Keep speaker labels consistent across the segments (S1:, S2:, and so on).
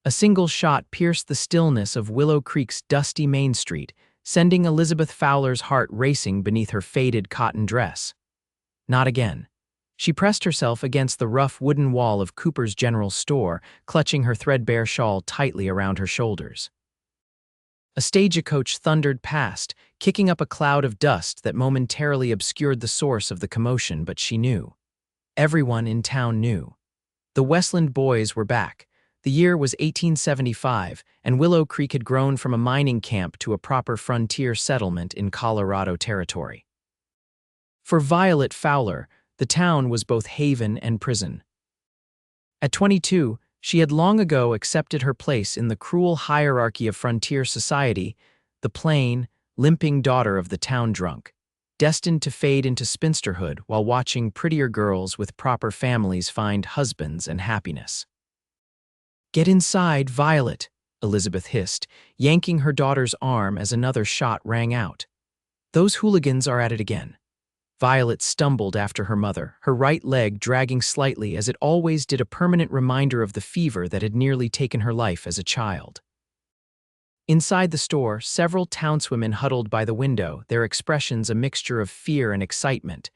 S1: A single shot pierced the stillness of Willow Creek's dusty Main Street, sending Elizabeth Fowler's heart racing beneath her faded cotton dress. Not again. She pressed herself against the rough wooden wall of Cooper's General Store, clutching her threadbare shawl tightly around her shoulders. A stagecoach thundered past, kicking up a cloud of dust that momentarily obscured the source of the commotion, but she knew. Everyone in town knew. The Westland boys were back. The year was 1875, and Willow Creek had grown from a mining camp to a proper frontier settlement in Colorado Territory. For Violet Fowler, the town was both haven and prison. At 22, she had long ago accepted her place in the cruel hierarchy of frontier society, the plain, limping daughter of the town drunk, destined to fade into spinsterhood while watching prettier girls with proper families find husbands and happiness. "Get inside, Violet," Elizabeth hissed, yanking her daughter's arm as another shot rang out. "Those hooligans are at it again." Violet stumbled after her mother, her right leg dragging slightly as it always did, a permanent reminder of the fever that had nearly taken her life as a child. Inside the store, several townswomen huddled by the window, their expressions a mixture of fear and excitement.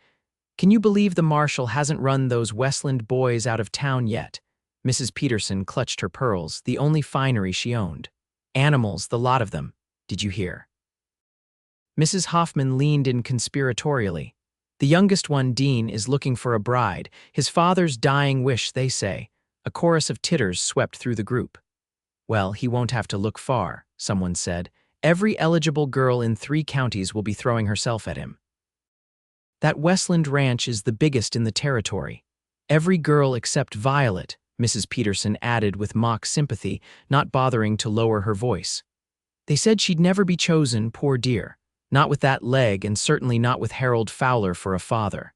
S1: "Can you believe the marshal hasn't run those Westland boys out of town yet?" Mrs. Peterson clutched her pearls, the only finery she owned. "Animals, the lot of them. Did you hear?" Mrs. Hoffman leaned in conspiratorially. "The youngest one, Dean, is looking for a bride. His father's dying wish, they say." A chorus of titters swept through the group. "Well, he won't have to look far," someone said. "Every eligible girl in 3 counties will be throwing herself at him." "That Westland ranch is the biggest in the territory. Every girl except Violet," Mrs. Peterson added with mock sympathy, not bothering to lower her voice. "They said she'd never be chosen, poor dear. Not with that leg, and certainly not with Harold Fowler for a father."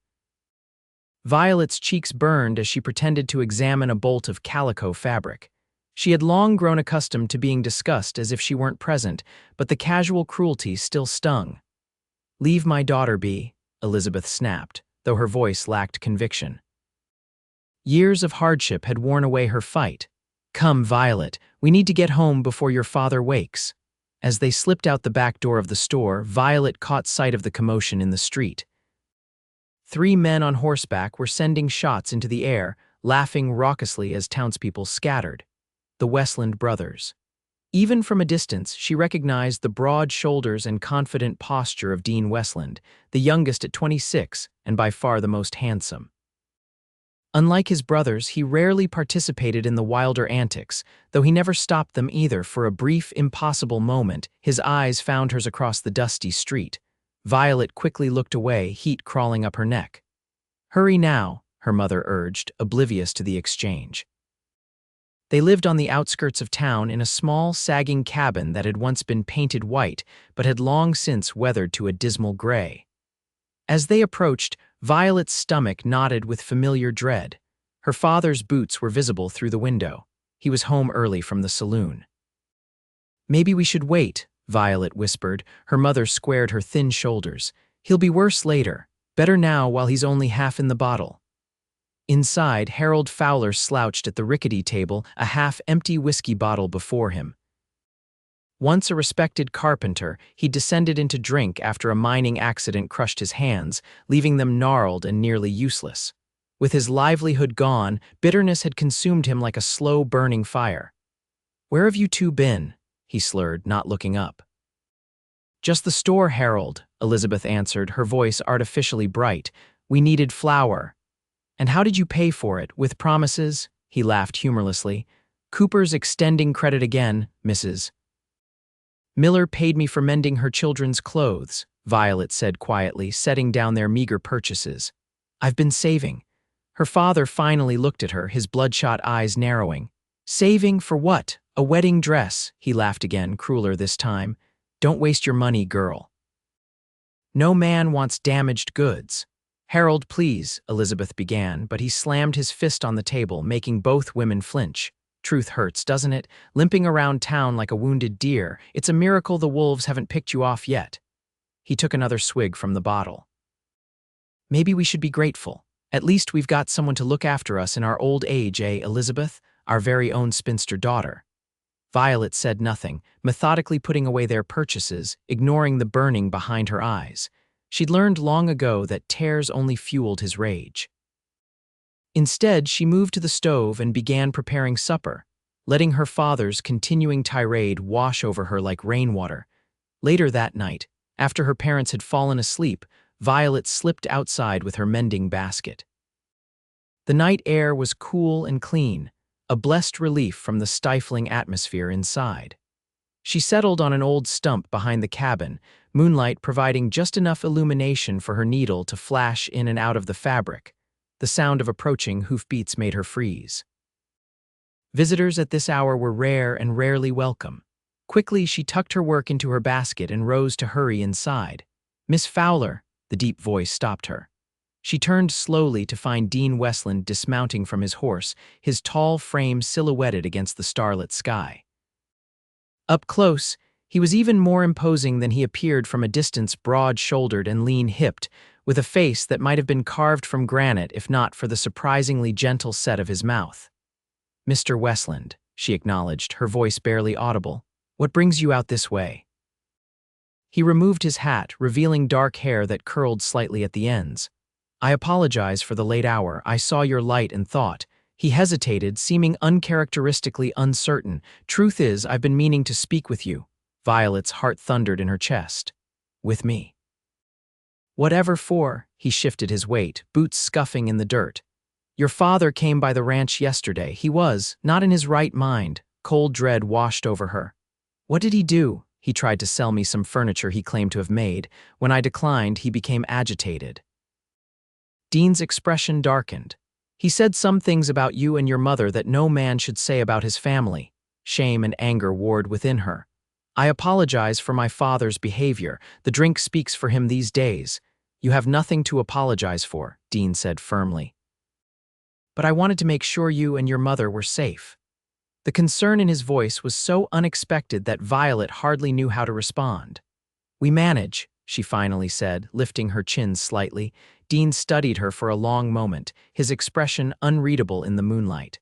S1: Violet's cheeks burned as she pretended to examine a bolt of calico fabric. She had long grown accustomed to being discussed as if she weren't present, but the casual cruelty still stung. "Leave my daughter be," Elizabeth snapped, though her voice lacked conviction. Years of hardship had worn away her fight. "Come, Violet, we need to get home before your father wakes." As they slipped out the back door of the store, Violet caught sight of the commotion in the street. 3 men on horseback were sending shots into the air, laughing raucously as townspeople scattered. The Westland brothers. Even from a distance, she recognized the broad shoulders and confident posture of Dean Westland, the youngest at 26 and by far the most handsome. Unlike his brothers, he rarely participated in the wilder antics, though he never stopped them either. For a brief, impossible moment, his eyes found hers across the dusty street. Violet quickly looked away, heat crawling up her neck. "Hurry now," her mother urged, oblivious to the exchange. They lived on the outskirts of town in a small, sagging cabin that had once been painted white, but had long since weathered to a dismal gray. As they approached, Violet's stomach knotted with familiar dread. Her father's boots were visible through the window. He was home early from the saloon. "Maybe we should wait," Violet whispered. Her mother squared her thin shoulders. "He'll be worse later. Better now while he's only half in the bottle." Inside, Harold Fowler slouched at the rickety table, a half-empty whiskey bottle before him. Once a respected carpenter, he descended into drink after a mining accident crushed his hands, leaving them gnarled and nearly useless. With his livelihood gone, bitterness had consumed him like a slow-burning fire. "Where have you two been?" he slurred, not looking up. "Just the store, Harold," Elizabeth answered, her voice artificially bright. "We needed flour." "And how did you pay for it? With promises?" He laughed humorlessly. "Cooper's extending credit again, Mrs. Miller paid me for mending her children's clothes," Violet said quietly, setting down their meager purchases. "I've been saving." Her father finally looked at her, his bloodshot eyes narrowing. "Saving for what? A wedding dress," he laughed again, crueler this time. "Don't waste your money, girl. No man wants damaged goods." "Harold, please," Elizabeth began, but he slammed his fist on the table, making both women flinch. "Truth hurts, doesn't it? Limping around town like a wounded deer. It's a miracle the wolves haven't picked you off yet." He took another swig from the bottle. "Maybe we should be grateful. At least we've got someone to look after us in our old age, Elizabeth? Our very own spinster daughter." Violet said nothing, methodically putting away their purchases, ignoring the burning behind her eyes. She'd learned long ago that tears only fueled his rage. Instead, she moved to the stove and began preparing supper, letting her father's continuing tirade wash over her like rainwater. Later that night, after her parents had fallen asleep, Violet slipped outside with her mending basket. The night air was cool and clean, a blessed relief from the stifling atmosphere inside. She settled on an old stump behind the cabin, moonlight providing just enough illumination for her needle to flash in and out of the fabric. The sound of approaching hoofbeats made her freeze. Visitors at this hour were rare and rarely welcome. Quickly, she tucked her work into her basket and rose to hurry inside. "Miss Fowler," the deep voice stopped her. She turned slowly to find Dean Westland dismounting from his horse, his tall frame silhouetted against the starlit sky. Up close, he was even more imposing than he appeared from a distance, broad-shouldered and lean-hipped, with a face that might have been carved from granite if not for the surprisingly gentle set of his mouth. "Mr. Westland," she acknowledged, her voice barely audible. "What brings you out this way?" He removed his hat, revealing dark hair that curled slightly at the ends. "I apologize for the late hour. I saw your light and thought." He hesitated, seeming uncharacteristically uncertain. "Truth is, I've been meaning to speak with you." Violet's heart thundered in her chest. "With me?" "Whatever for?" He shifted his weight, boots scuffing in the dirt. "Your father came by the ranch yesterday. He was not in his right mind." Cold dread washed over her. "What did he do?" "He tried to sell me some furniture he claimed to have made. When I declined, he became agitated." Dean's expression darkened. "He said some things about you and your mother that no man should say about his family." Shame and anger warred within her. "I apologize for my father's behavior. The drink speaks for him these days." "You have nothing to apologize for," Dean said firmly. "But I wanted to make sure you and your mother were safe." The concern in his voice was so unexpected that Violet hardly knew how to respond. "We manage," she finally said, lifting her chin slightly. Dean studied her for a long moment, his expression unreadable in the moonlight.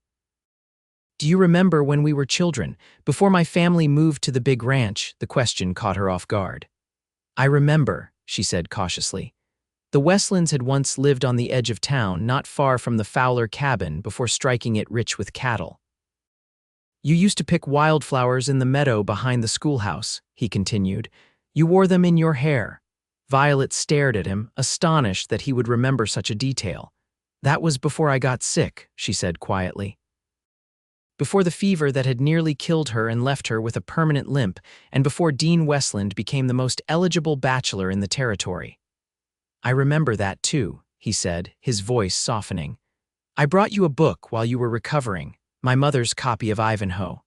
S1: "Do you remember when we were children, before my family moved to the big ranch?" The question caught her off guard. "I remember," she said cautiously. "The Westlands had once lived on the edge of town, not far from the Fowler cabin, before striking it rich with cattle. You used to pick wildflowers in the meadow behind the schoolhouse," he continued. "You wore them in your hair." Violet stared at him, astonished that he would remember such a detail. "That was before I got sick," she said quietly. "Before the fever that had nearly killed her and left her with a permanent limp, and before Dean Westland became the most eligible bachelor in the territory." "I remember that too," he said, his voice softening. "I brought you a book while you were recovering, my mother's copy of Ivanhoe."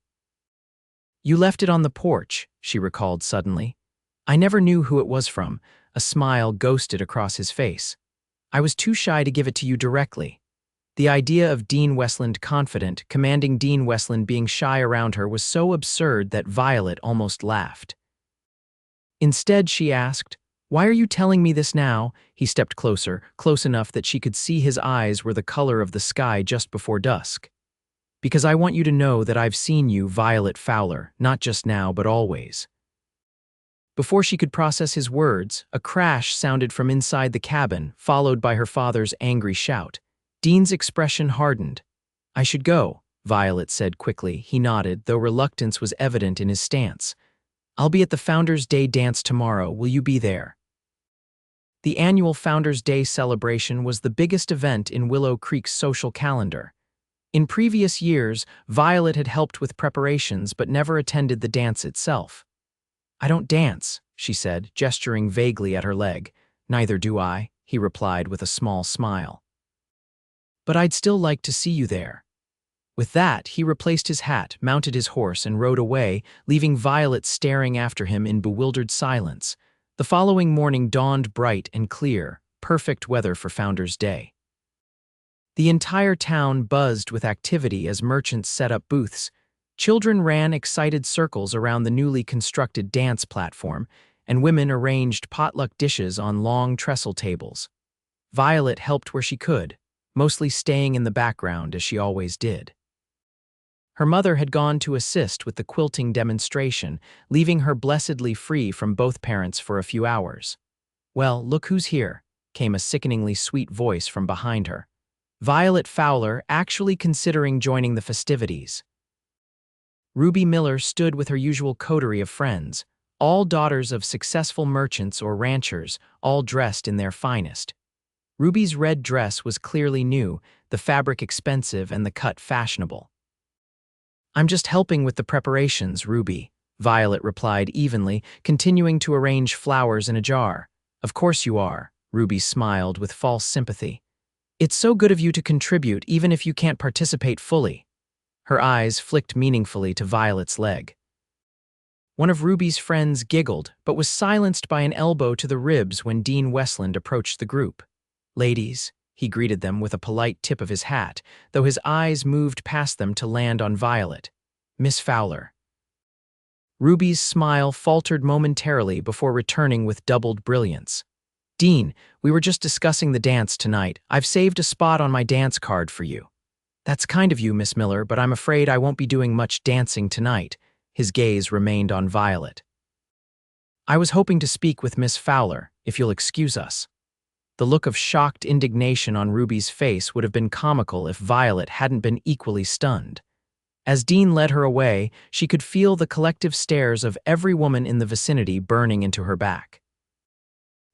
S1: "You left it on the porch," she recalled suddenly. "I never knew who it was from." A smile ghosted across his face. "I was too shy to give it to you directly." The idea of Dean Westland confident, commanding Dean Westland being shy around her was so absurd that Violet almost laughed. Instead, she asked, "Why are you telling me this now?" He stepped closer, close enough that she could see his eyes were the color of the sky just before dusk. "Because I want you to know that I've seen you, Violet Fowler, not just now but always." Before she could process his words, a crash sounded from inside the cabin, followed by her father's angry shout. Dean's expression hardened. "I should go," Violet said quickly. He nodded, though reluctance was evident in his stance. "I'll be at the Founders' Day dance tomorrow. Will you be there?" The annual Founders' Day celebration was the biggest event in Willow Creek's social calendar. In previous years, Violet had helped with preparations but never attended the dance itself. "I don't dance," she said, gesturing vaguely at her leg. "Neither do I," he replied with a small smile. "But I'd still like to see you there." With that, he replaced his hat, mounted his horse, and rode away, leaving Violet staring after him in bewildered silence. The following morning dawned bright and clear, perfect weather for Founders' Day. The entire town buzzed with activity as merchants set up booths. Children ran excited circles around the newly constructed dance platform, and women arranged potluck dishes on long trestle tables. Violet helped where she could, mostly staying in the background as she always did. Her mother had gone to assist with the quilting demonstration, leaving her blessedly free from both parents for a few hours. "Well, look who's here," came a sickeningly sweet voice from behind her. Violet Fowler actually considering joining the festivities. Ruby Miller stood with her usual coterie of friends, all daughters of successful merchants or ranchers, all dressed in their finest. Ruby's red dress was clearly new, the fabric expensive and the cut fashionable. "I'm just helping with the preparations, Ruby," Violet replied evenly, continuing to arrange flowers in a jar. "Of course you are," Ruby smiled with false sympathy. "It's so good of you to contribute even if you can't participate fully." Her eyes flicked meaningfully to Violet's leg. One of Ruby's friends giggled, but was silenced by an elbow to the ribs when Dean Westland approached the group. "Ladies," he greeted them with a polite tip of his hat, though his eyes moved past them to land on Violet. "Miss Fowler." Ruby's smile faltered momentarily before returning with doubled brilliance. "Dean, we were just discussing the dance tonight. I've saved a spot on my dance card for you." "That's kind of you, Miss Miller, but I'm afraid I won't be doing much dancing tonight." His gaze remained on Violet. "I was hoping to speak with Miss Fowler, if you'll excuse us." The look of shocked indignation on Ruby's face would have been comical if Violet hadn't been equally stunned. As Dean led her away, she could feel the collective stares of every woman in the vicinity burning into her back.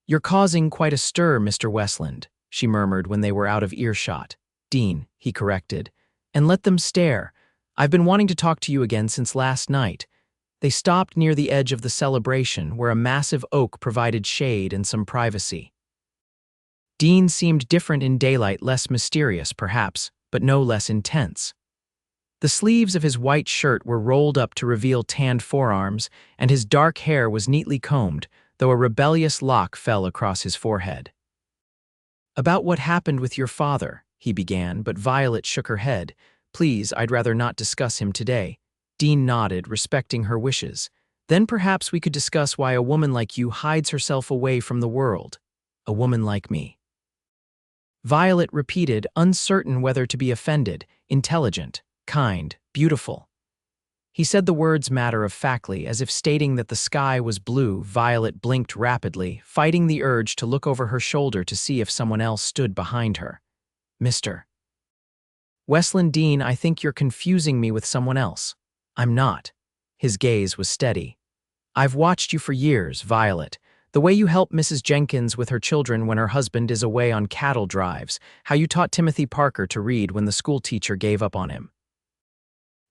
S1: "You're causing quite a stir, Mr. Westland," she murmured when they were out of earshot. "Dean," he corrected, "and let them stare. I've been wanting to talk to you again since last night." They stopped near the edge of the celebration, where a massive oak provided shade and some privacy. Dean seemed different in daylight, less mysterious, perhaps, but no less intense. The sleeves of his white shirt were rolled up to reveal tanned forearms, and his dark hair was neatly combed, though a rebellious lock fell across his forehead. "About what happened with your father," he began, but Violet shook her head. "Please, I'd rather not discuss him today." Dean nodded, respecting her wishes. "Then perhaps we could discuss why a woman like you hides herself away from the world. A woman like me." Violet repeated, uncertain whether to be offended, intelligent, kind, beautiful. He said the words matter-of-factly, as if stating that the sky was blue. Violet blinked rapidly, fighting the urge to look over her shoulder to see if someone else stood behind her. "Mr. Westland, Dean, I think you're confusing me with someone else." "I'm not." His gaze was steady. "I've watched you for years, Violet. The way you help Mrs. Jenkins with her children when her husband is away on cattle drives, how you taught Timothy Parker to read when the school teacher gave up on him.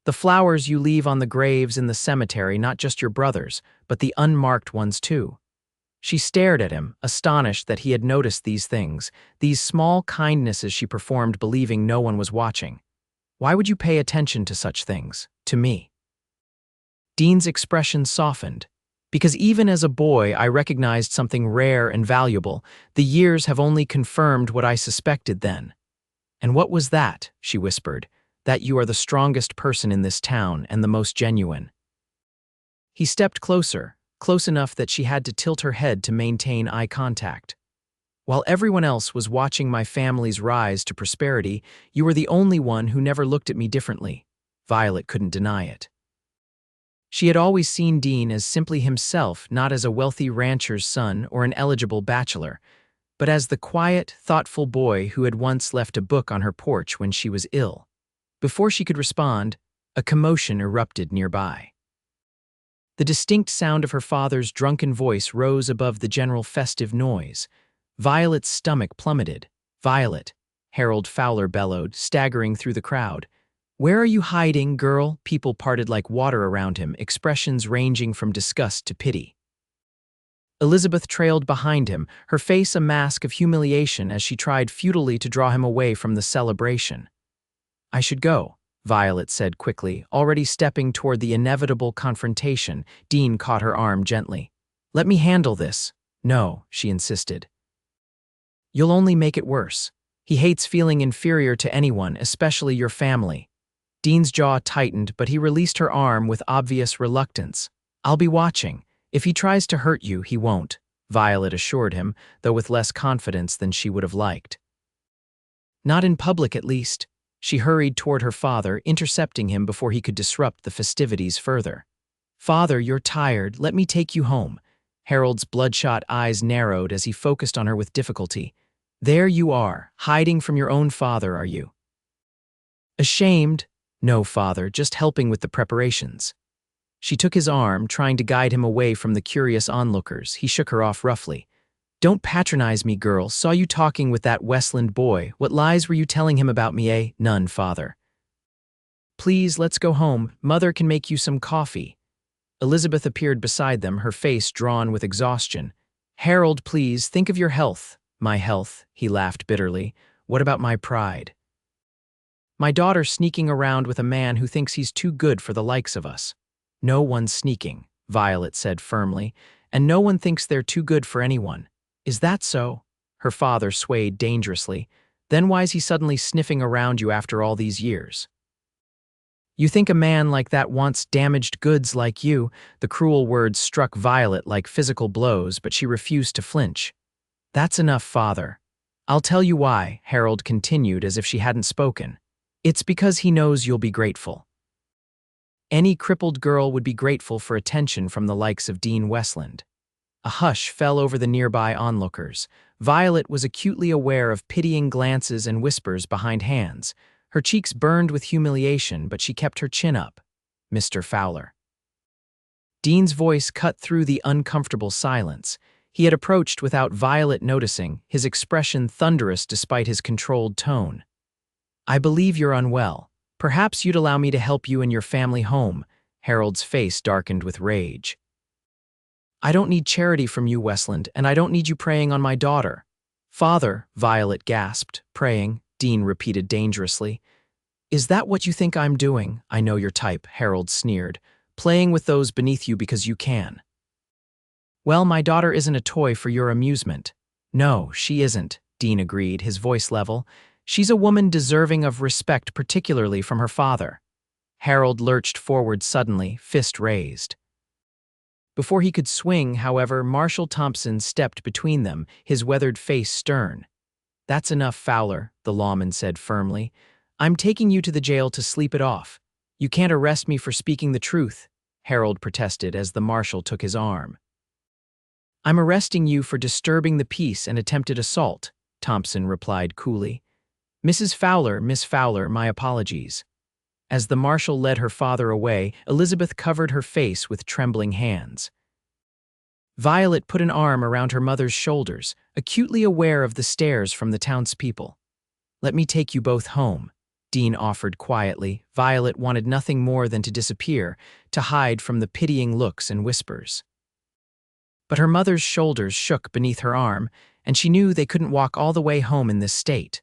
S1: The flowers you leave on the graves in the cemetery, not just your brother's, but the unmarked ones too." She stared at him, astonished that he had noticed these things, these small kindnesses she performed believing no one was watching. "Why would you pay attention to such things? To me?" Dean's expression softened. "Because even as a boy I recognized something rare and valuable. The years have only confirmed what I suspected then." "And what was that?" she whispered. "That you are the strongest person in this town and the most genuine." He stepped closer, close enough that she had to tilt her head to maintain eye contact. "While everyone else was watching my family's rise to prosperity, you were the only one who never looked at me differently." Violet couldn't deny it. She had always seen Dean as simply himself, not as a wealthy rancher's son or an eligible bachelor, but as the quiet, thoughtful boy who had once left a book on her porch when she was ill. Before she could respond, a commotion erupted nearby. The distinct sound of her father's drunken voice rose above the general festive noise. Violet's stomach plummeted. "Violet," Harold Fowler bellowed, staggering through the crowd. "Where are you hiding, girl?" People parted like water around him, expressions ranging from disgust to pity. Elizabeth trailed behind him, her face a mask of humiliation as she tried futilely to draw him away from the celebration. "I should go," Violet said quickly, already stepping toward the inevitable confrontation. Dean caught her arm gently. "Let me handle this." "No," she insisted. "You'll only make it worse. He hates feeling inferior to anyone, especially your family." Dean's jaw tightened, but he released her arm with obvious reluctance. "I'll be watching. If he tries to hurt you, he won't," Violet assured him, though with less confidence than she would have liked. "Not in public, at least." She hurried toward her father, intercepting him before he could disrupt the festivities further. "Father, you're tired. Let me take you home." Harold's bloodshot eyes narrowed as he focused on her with difficulty. "There you are, hiding from your own father, are you?" "Ashamed?" "No, father, just helping with the preparations." She took his arm, trying to guide him away from the curious onlookers. He shook her off roughly. "Don't patronize me, girl. Saw you talking with that Westland boy. What lies were you telling him about me, eh?" "None, father." "Please, let's go home. Mother can make you some coffee." Elizabeth appeared beside them, her face drawn with exhaustion. "Harold, please, think of your health." "My health?" He laughed bitterly. "What about my pride? My daughter sneaking around with a man who thinks he's too good for the likes of us." "No one's sneaking," Violet said firmly, "and no one thinks they're too good for anyone." "Is that so?" Her father swayed dangerously. "Then why's he suddenly sniffing around you after all these years?" "You think a man like that wants damaged goods like you?" The cruel words struck Violet like physical blows, but she refused to flinch. "That's enough, father. I'll tell you why," Harold continued as if she hadn't spoken. "It's because he knows you'll be grateful. Any crippled girl would be grateful for attention from the likes of Dean Westland." A hush fell over the nearby onlookers. Violet was acutely aware of pitying glances and whispers behind hands. Her cheeks burned with humiliation, but she kept her chin up. "Mr. Fowler." Dean's voice cut through the uncomfortable silence. He had approached without Violet noticing, his expression thunderous despite his controlled tone. "I believe you're unwell. Perhaps you'd allow me to help you in your family home." Harold's face darkened with rage. "I don't need charity from you, Westland, and I don't need you preying on my daughter." "Father," Violet gasped. "Praying," Dean repeated dangerously. "Is that what you think I'm doing?" "I know your type," Harold sneered. "Playing with those beneath you because you can." "Well, my daughter isn't a toy for your amusement." "No, she isn't," Dean agreed, his voice level. "She's a woman deserving of respect, particularly from her father." Harold lurched forward suddenly, fist raised. Before he could swing, however, Marshal Thompson stepped between them, his weathered face stern. "That's enough, Fowler," the lawman said firmly. "I'm taking you to the jail to sleep it off." "You can't arrest me for speaking the truth," Harold protested as the marshal took his arm. "I'm arresting you for disturbing the peace and attempted assault," Thompson replied coolly. "Mrs. Fowler, Miss Fowler, my apologies." As the marshal led her father away, Elizabeth covered her face with trembling hands. Violet put an arm around her mother's shoulders, acutely aware of the stares from the townspeople. "Let me take you both home," Dean offered quietly. Violet wanted nothing more than to disappear, to hide from the pitying looks and whispers. But her mother's shoulders shook beneath her arm, and she knew they couldn't walk all the way home in this state.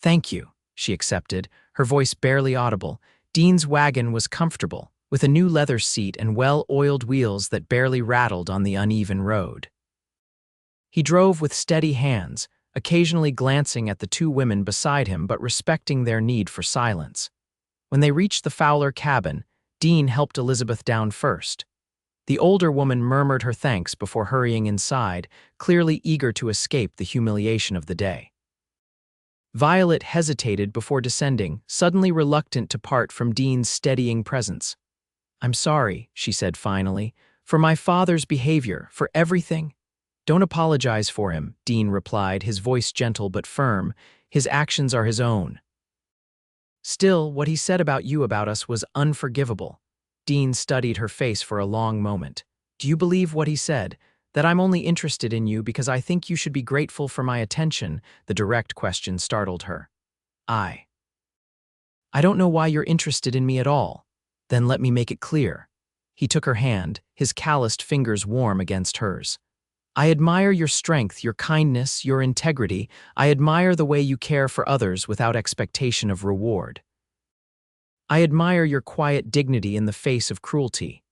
S1: "Thank you," she accepted, her voice barely audible. Dean's wagon was comfortable, with a new leather seat and well-oiled wheels that barely rattled on the uneven road. He drove with steady hands, occasionally glancing at the two women beside him but respecting their need for silence. When they reached the Fowler cabin, Dean helped Elizabeth down first. The older woman murmured her thanks before hurrying inside, clearly eager to escape the humiliation of the day. Violet hesitated before descending, suddenly reluctant to part from Dean's steadying presence. "I'm sorry," she said finally, "for my father's behavior, for everything." "Don't apologize for him," Dean replied, his voice gentle but firm. "His actions are his own. Still, what he said about you about us was unforgivable." Dean studied her face for a long moment. "Do you believe what he said? That I'm only interested in you because I think you should be grateful for my attention?" The direct question startled her. I don't know why you're interested in me at all." "Then let me make it clear." He took her hand, his calloused fingers warm against hers. "I admire your strength, your kindness, your integrity. I admire the way you care for others without expectation of reward. I admire your quiet dignity in the face of cruelty."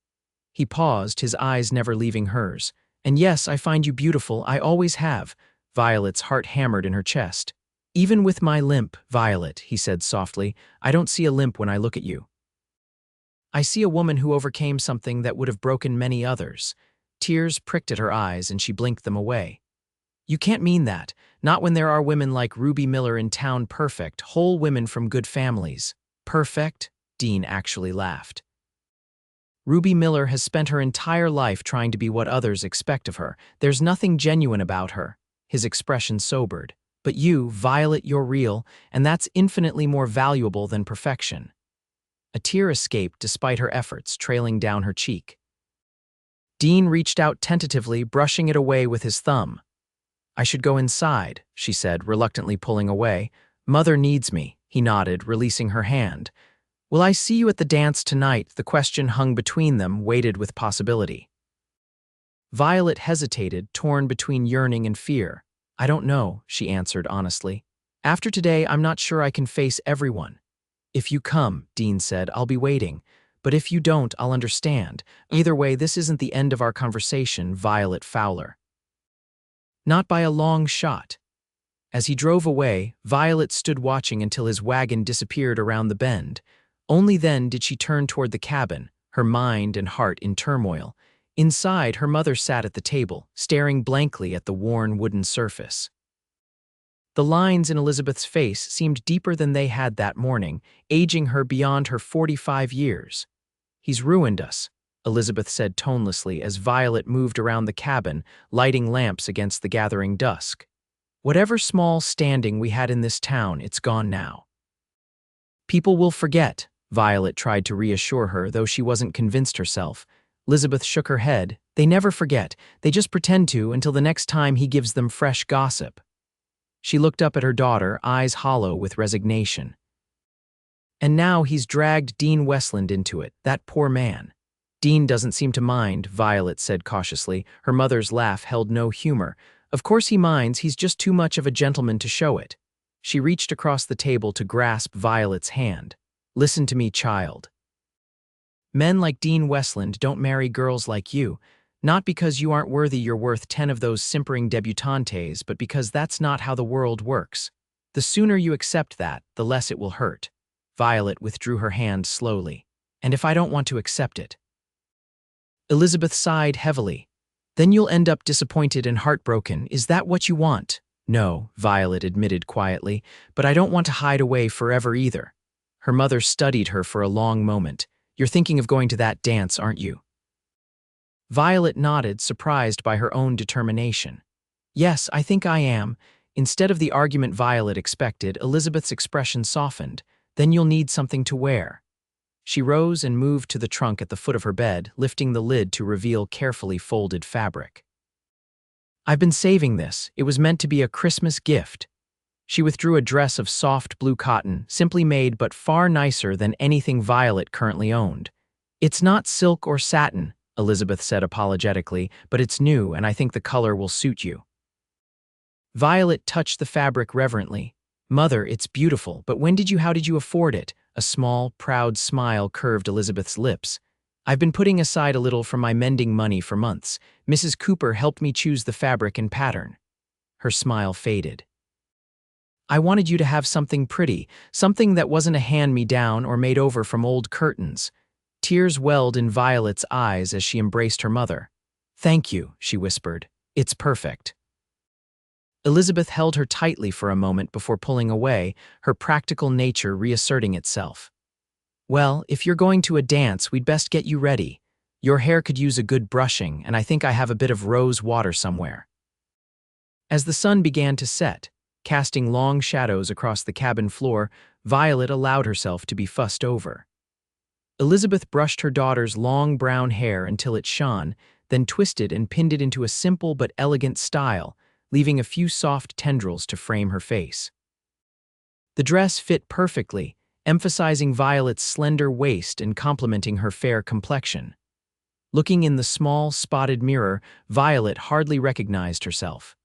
S1: He paused, his eyes never leaving hers. "And yes, I find you beautiful, I always have." Violet's heart hammered in her chest. "Even with my limp, Violet," he said softly, "I don't see a limp when I look at you. I see a woman who overcame something that would have broken many others." Tears pricked at her eyes and she blinked them away. You can't mean that, not when there are women like Ruby Miller in town, perfect, whole women from good families. Perfect? Dean actually laughed. Ruby Miller has spent her entire life trying to be what others expect of her. There's nothing genuine about her. His expression sobered. But you, Violet, you're real, and that's infinitely more valuable than perfection. A tear escaped despite her efforts, trailing down her cheek. Dean reached out tentatively, brushing it away with his thumb. I should go inside, she said, reluctantly pulling away. Mother needs me, he nodded, releasing her hand. Will I see you at the dance tonight? The question hung between them, weighted with possibility. Violet hesitated, torn between yearning and fear. I don't know, she answered honestly. After today, I'm not sure I can face everyone. If you come, Dean said, I'll be waiting. But if you don't, I'll understand. Either way, this isn't the end of our conversation, Violet Fowler. Not by a long shot. As he drove away, Violet stood watching until his wagon disappeared around the bend. Only then did she turn toward the cabin, her mind and heart in turmoil. Inside, her mother sat at the table, staring blankly at the worn wooden surface. The lines in Elizabeth's face seemed deeper than they had that morning, aging her beyond her 45 years. He's ruined us, Elizabeth said tonelessly as Violet moved around the cabin, lighting lamps against the gathering dusk. Whatever small standing we had in this town, it's gone now. People will forget, Violet tried to reassure her, though she wasn't convinced herself. Elizabeth shook her head. They never forget, they just pretend to until the next time he gives them fresh gossip. She looked up at her daughter, eyes hollow with resignation. And now he's dragged Dean Westland into it, that poor man. Dean doesn't seem to mind, Violet said cautiously. Her mother's laugh held no humor. Of course he minds, he's just too much of a gentleman to show it. She reached across the table to grasp Violet's hand. Listen to me, child. Men like Dean Westland don't marry girls like you. Not because you aren't worthy, you're worth 10 of those simpering debutantes, but because that's not how the world works. The sooner you accept that, the less it will hurt. Violet withdrew her hand slowly. And if I don't want to accept it? Elizabeth sighed heavily. Then you'll end up disappointed and heartbroken. Is that what you want? No, Violet admitted quietly, but I don't want to hide away forever either. Her mother studied her for a long moment. You're thinking of going to that dance, aren't you? Violet nodded, surprised by her own determination. Yes, I think I am. Instead of the argument Violet expected, Elizabeth's expression softened. Then you'll need something to wear. She rose and moved to the trunk at the foot of her bed, lifting the lid to reveal carefully folded fabric. I've been saving this. It was meant to be a Christmas gift. She withdrew a dress of soft blue cotton, simply made but far nicer than anything Violet currently owned. It's not silk or satin, Elizabeth said apologetically, but it's new and I think the color will suit you. Violet touched the fabric reverently. Mother, it's beautiful, but how did you afford it? A small, proud smile curved Elizabeth's lips. I've been putting aside a little from my mending money for months. Mrs. Cooper helped me choose the fabric and pattern. Her smile faded. I wanted you to have something pretty, something that wasn't a hand-me-down or made over from old curtains. Tears welled in Violet's eyes as she embraced her mother. Thank you, she whispered. It's perfect. Elizabeth held her tightly for a moment before pulling away, her practical nature reasserting itself. Well, if you're going to a dance, we'd best get you ready. Your hair could use a good brushing, and I think I have a bit of rose water somewhere. As the sun began to set, casting long shadows across the cabin floor, Violet allowed herself to be fussed over. Elizabeth brushed her daughter's long brown hair until it shone, then twisted and pinned it into a simple but elegant style, leaving a few soft tendrils to frame her face. The dress fit perfectly, emphasizing Violet's slender waist and complementing her fair complexion. Looking in the small, spotted mirror, Violet hardly recognized herself.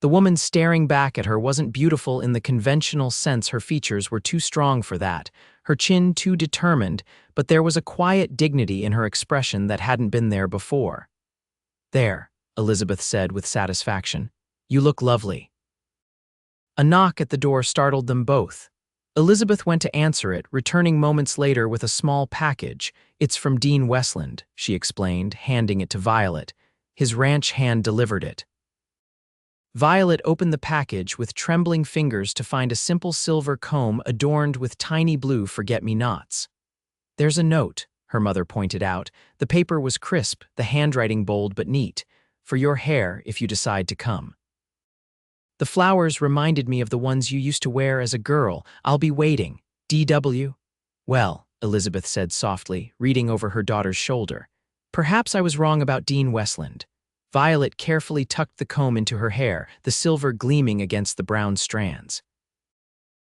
S1: The woman staring back at her wasn't beautiful in the conventional sense. Her features were too strong for that, her chin too determined, but there was a quiet dignity in her expression that hadn't been there before. There, Elizabeth said with satisfaction. You look lovely. A knock at the door startled them both. Elizabeth went to answer it, returning moments later with a small package. It's from Dean Westland, she explained, handing it to Violet. His ranch hand delivered it. Violet opened the package with trembling fingers to find a simple silver comb adorned with tiny blue forget-me-nots. "There's a note," her mother pointed out. The paper was crisp, the handwriting bold but neat. "For your hair if you decide to come. The flowers reminded me of the ones you used to wear as a girl. I'll be waiting. D.W." "Well," Elizabeth said softly, reading over her daughter's shoulder. "Perhaps I was wrong about Dean Westland." Violet carefully tucked the comb into her hair, the silver gleaming against the brown strands.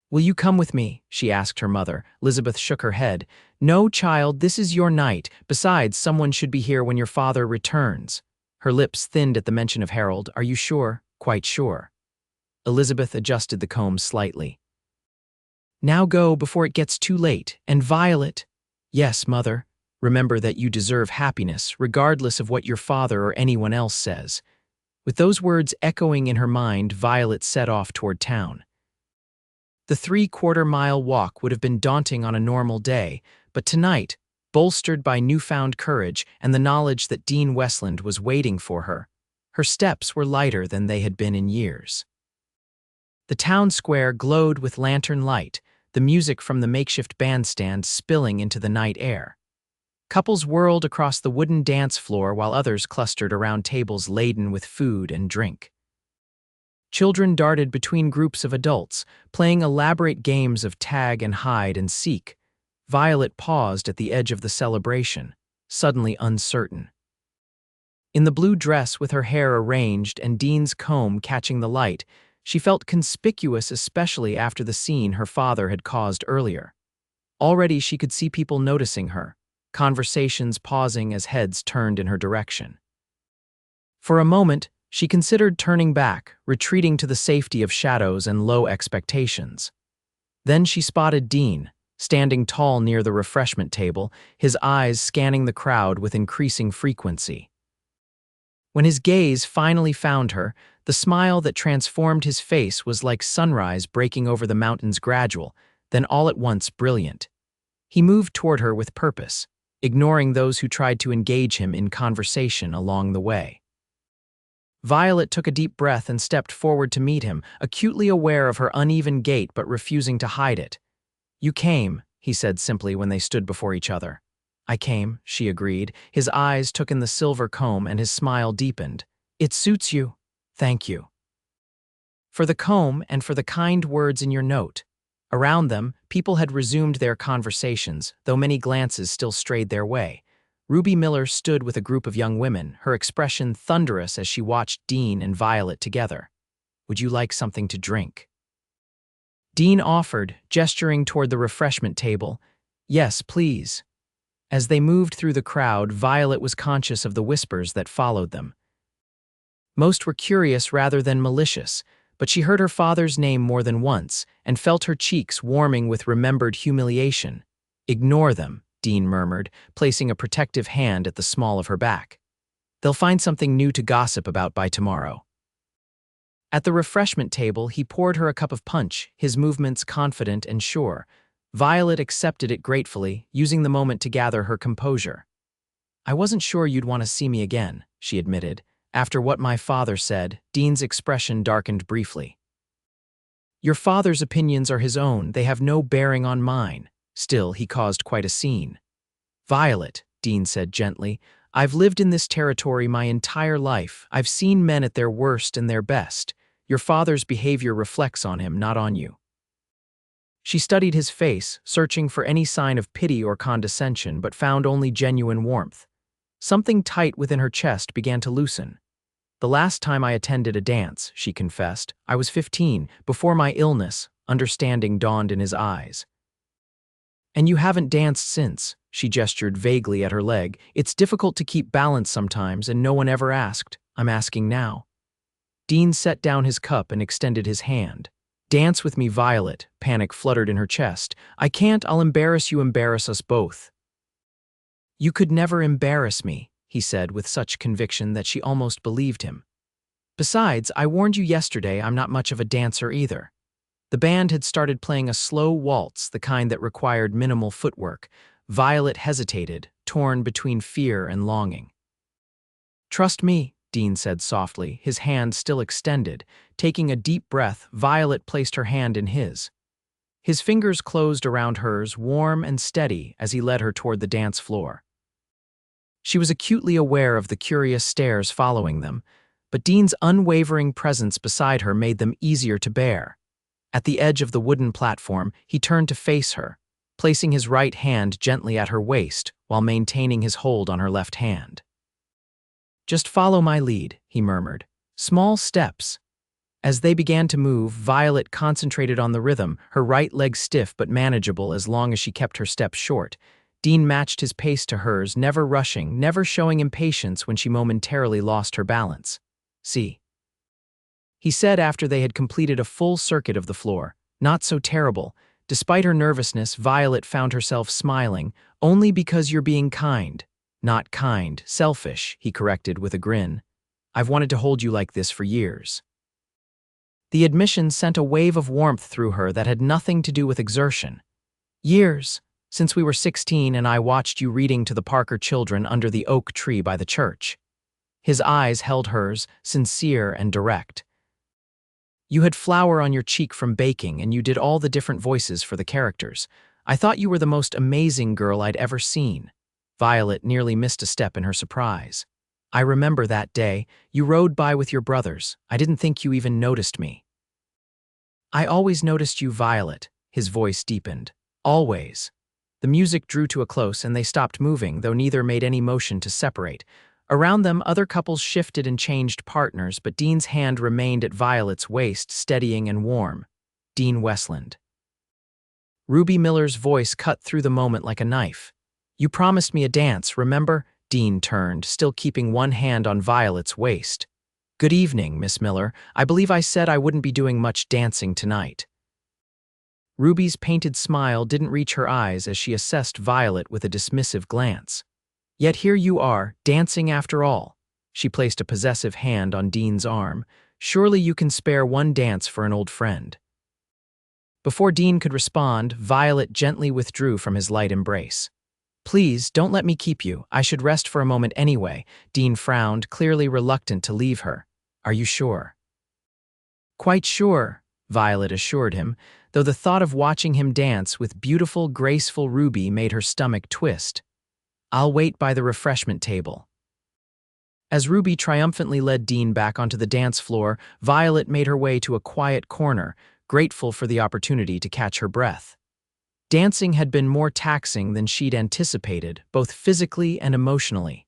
S1: "Will you come with me?" she asked her mother. Elizabeth shook her head. "No, child, this is your night. Besides, someone should be here when your father returns." Her lips thinned at the mention of Harold. "Are you sure?" "Quite sure." Elizabeth adjusted the comb slightly. "Now go before it gets too late. And Violet—" "Yes, mother. Remember that you deserve happiness, regardless of what your father or anyone else says." With those words echoing in her mind, Violet set off toward town. The 3/4-mile walk would have been daunting on a normal day, but tonight, bolstered by newfound courage and the knowledge that Dean Westland was waiting for her, her steps were lighter than they had been in years. The town square glowed with lantern light, the music from the makeshift bandstand spilling into the night air. Couples whirled across the wooden dance floor while others clustered around tables laden with food and drink. Children darted between groups of adults, playing elaborate games of tag and hide and seek. Violet paused at the edge of the celebration, suddenly uncertain. In the blue dress with her hair arranged and Dean's comb catching the light, she felt conspicuous, especially after the scene her father had caused earlier. Already she could see people noticing her, conversations pausing as heads turned in her direction. For a moment, she considered turning back, retreating to the safety of shadows and low expectations. Then she spotted Dean, standing tall near the refreshment table, his eyes scanning the crowd with increasing frequency. When his gaze finally found her, the smile that transformed his face was like sunrise breaking over the mountains, gradual, then all at once brilliant. He moved toward her with purpose, ignoring those who tried to engage him in conversation along the way. Violet took a deep breath and stepped forward to meet him, acutely aware of her uneven gait but refusing to hide it. "You came," he said simply when they stood before each other. "I came," she agreed. His eyes took in the silver comb and his smile deepened. "It suits you. Thank you. For the comb and for the kind words in your note." Around them, people had resumed their conversations, though many glances still strayed their way. Ruby Miller stood with a group of young women, her expression thunderous as she watched Dean and Violet together. "Would you like something to drink?" Dean offered, gesturing toward the refreshment table. "Yes, please." As they moved through the crowd, Violet was conscious of the whispers that followed them. Most were curious rather than malicious, but she heard her father's name more than once and felt her cheeks warming with remembered humiliation. "Ignore them," Dean murmured, placing a protective hand at the small of her back. "They'll find something new to gossip about by tomorrow." At the refreshment table, he poured her a cup of punch, his movements confident and sure. Violet accepted it gratefully, using the moment to gather her composure. "I wasn't sure you'd want to see me again," she admitted. "After what my father said," Dean's expression darkened briefly. "Your father's opinions are his own, they have no bearing on mine." Still, he caused quite a scene. "Violet," Dean said gently, "I've lived in this territory my entire life. I've seen men at their worst and their best. Your father's behavior reflects on him, not on you." She studied his face, searching for any sign of pity or condescension, but found only genuine warmth. Something tight within her chest began to loosen. "The last time I attended a dance," she confessed, "I was 15, before my illness." Understanding dawned in his eyes. "And you haven't danced since," she gestured vaguely at her leg. "It's difficult to keep balance sometimes, and no one ever asked. I'm asking now." Dean set down his cup and extended his hand. "Dance with me, Violet," panic fluttered in her chest. "I can't, I'll embarrass you, embarrass us both." "You could never embarrass me," he said with such conviction that she almost believed him. "Besides, I warned you yesterday I'm not much of a dancer either." The band had started playing a slow waltz, the kind that required minimal footwork. Violet hesitated, torn between fear and longing. "Trust me," Dean said softly, his hand still extended. Taking a deep breath, Violet placed her hand in his. His fingers closed around hers, warm and steady, as he led her toward the dance floor. She was acutely aware of the curious stares following them, but Dean's unwavering presence beside her made them easier to bear. At the edge of the wooden platform, he turned to face her, placing his right hand gently at her waist while maintaining his hold on her left hand. "Just follow my lead," he murmured. "Small steps." As they began to move, Violet concentrated on the rhythm, her right leg stiff but manageable as long as she kept her steps short. Dean matched his pace to hers, never rushing, never showing impatience when she momentarily lost her balance. "See," he said after they had completed a full circuit of the floor. "Not so terrible." Despite her nervousness, Violet found herself smiling. "Only because you're being kind." "Not kind, selfish," he corrected with a grin. "I've wanted to hold you like this for years." The admission sent a wave of warmth through her that had nothing to do with exertion. "Years, since we were 16 and I watched you reading to the Parker children under the oak tree by the church." His eyes held hers, sincere and direct. "You had flour on your cheek from baking, and you did all the different voices for the characters. I thought you were the most amazing girl I'd ever seen." Violet nearly missed a step in her surprise. "I remember that day. You rode by with your brothers. I didn't think you even noticed me." "I always noticed you, Violet." His voice deepened. "Always." The music drew to a close and they stopped moving, though neither made any motion to separate. Around them, other couples shifted and changed partners, but Dean's hand remained at Violet's waist, steadying and warm. "Dean Westland." Ruby Miller's voice cut through the moment like a knife. "You promised me a dance, remember?" Dean turned, still keeping one hand on Violet's waist. "Good evening, Miss Miller. I believe I said I wouldn't be doing much dancing tonight." Ruby's painted smile didn't reach her eyes as she assessed Violet with a dismissive glance. "Yet here you are, dancing after all." She placed a possessive hand on Dean's arm. "Surely you can spare one dance for an old friend." Before Dean could respond, Violet gently withdrew from his light embrace. "Please, don't let me keep you. I should rest for a moment anyway." Dean frowned, clearly reluctant to leave her. "Are you sure?" "Quite sure," Violet assured him, though the thought of watching him dance with beautiful, graceful Ruby made her stomach twist. "I'll wait by the refreshment table." As Ruby triumphantly led Dean back onto the dance floor, Violet made her way to a quiet corner, grateful for the opportunity to catch her breath. Dancing had been more taxing than she'd anticipated, both physically and emotionally.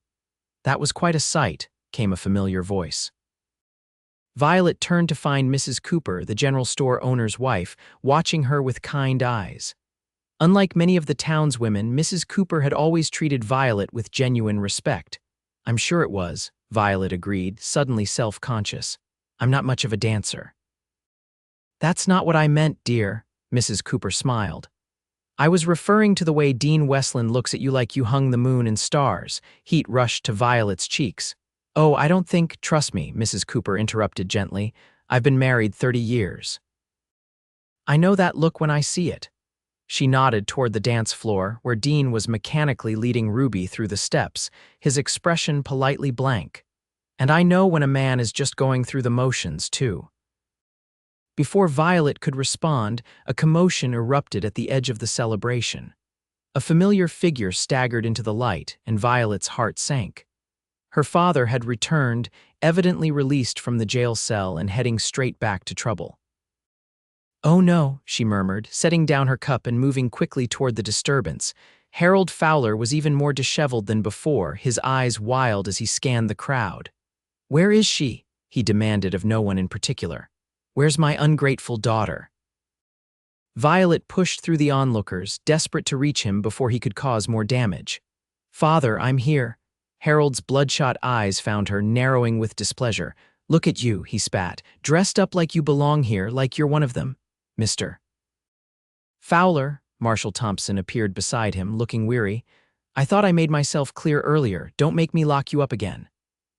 S1: "That was quite a sight," came a familiar voice. Violet turned to find Mrs. Cooper, the general store owner's wife, watching her with kind eyes. Unlike many of the townswomen, Mrs. Cooper had always treated Violet with genuine respect. "I'm sure it was," Violet agreed, suddenly self-conscious. "I'm not much of a dancer." "That's not what I meant, dear," Mrs. Cooper smiled. "I was referring to the way Dean Westland looks at you like you hung the moon and stars." Heat rushed to Violet's cheeks. "Oh, I don't think, trust me," Mrs. Cooper interrupted gently. "I've been married 30 years. I know that look when I see it." She nodded toward the dance floor, where Dean was mechanically leading Ruby through the steps, his expression politely blank. "And I know when a man is just going through the motions, too." Before Violet could respond, a commotion erupted at the edge of the celebration. A familiar figure staggered into the light, and Violet's heart sank. Her father had returned, evidently released from the jail cell and heading straight back to trouble. "Oh no," she murmured, setting down her cup and moving quickly toward the disturbance. Harold Fowler was even more disheveled than before, his eyes wild as he scanned the crowd. "Where is she?" he demanded of no one in particular. "Where's my ungrateful daughter?" Violet pushed through the onlookers, desperate to reach him before he could cause more damage. "Father, I'm here." Harold's bloodshot eyes found her, narrowing with displeasure. "Look at you," he spat, "dressed up like you belong here, like you're one of them. Mr. Fowler." Marshall Thompson appeared beside him, looking weary. "I thought I made myself clear earlier. Don't make me lock you up again."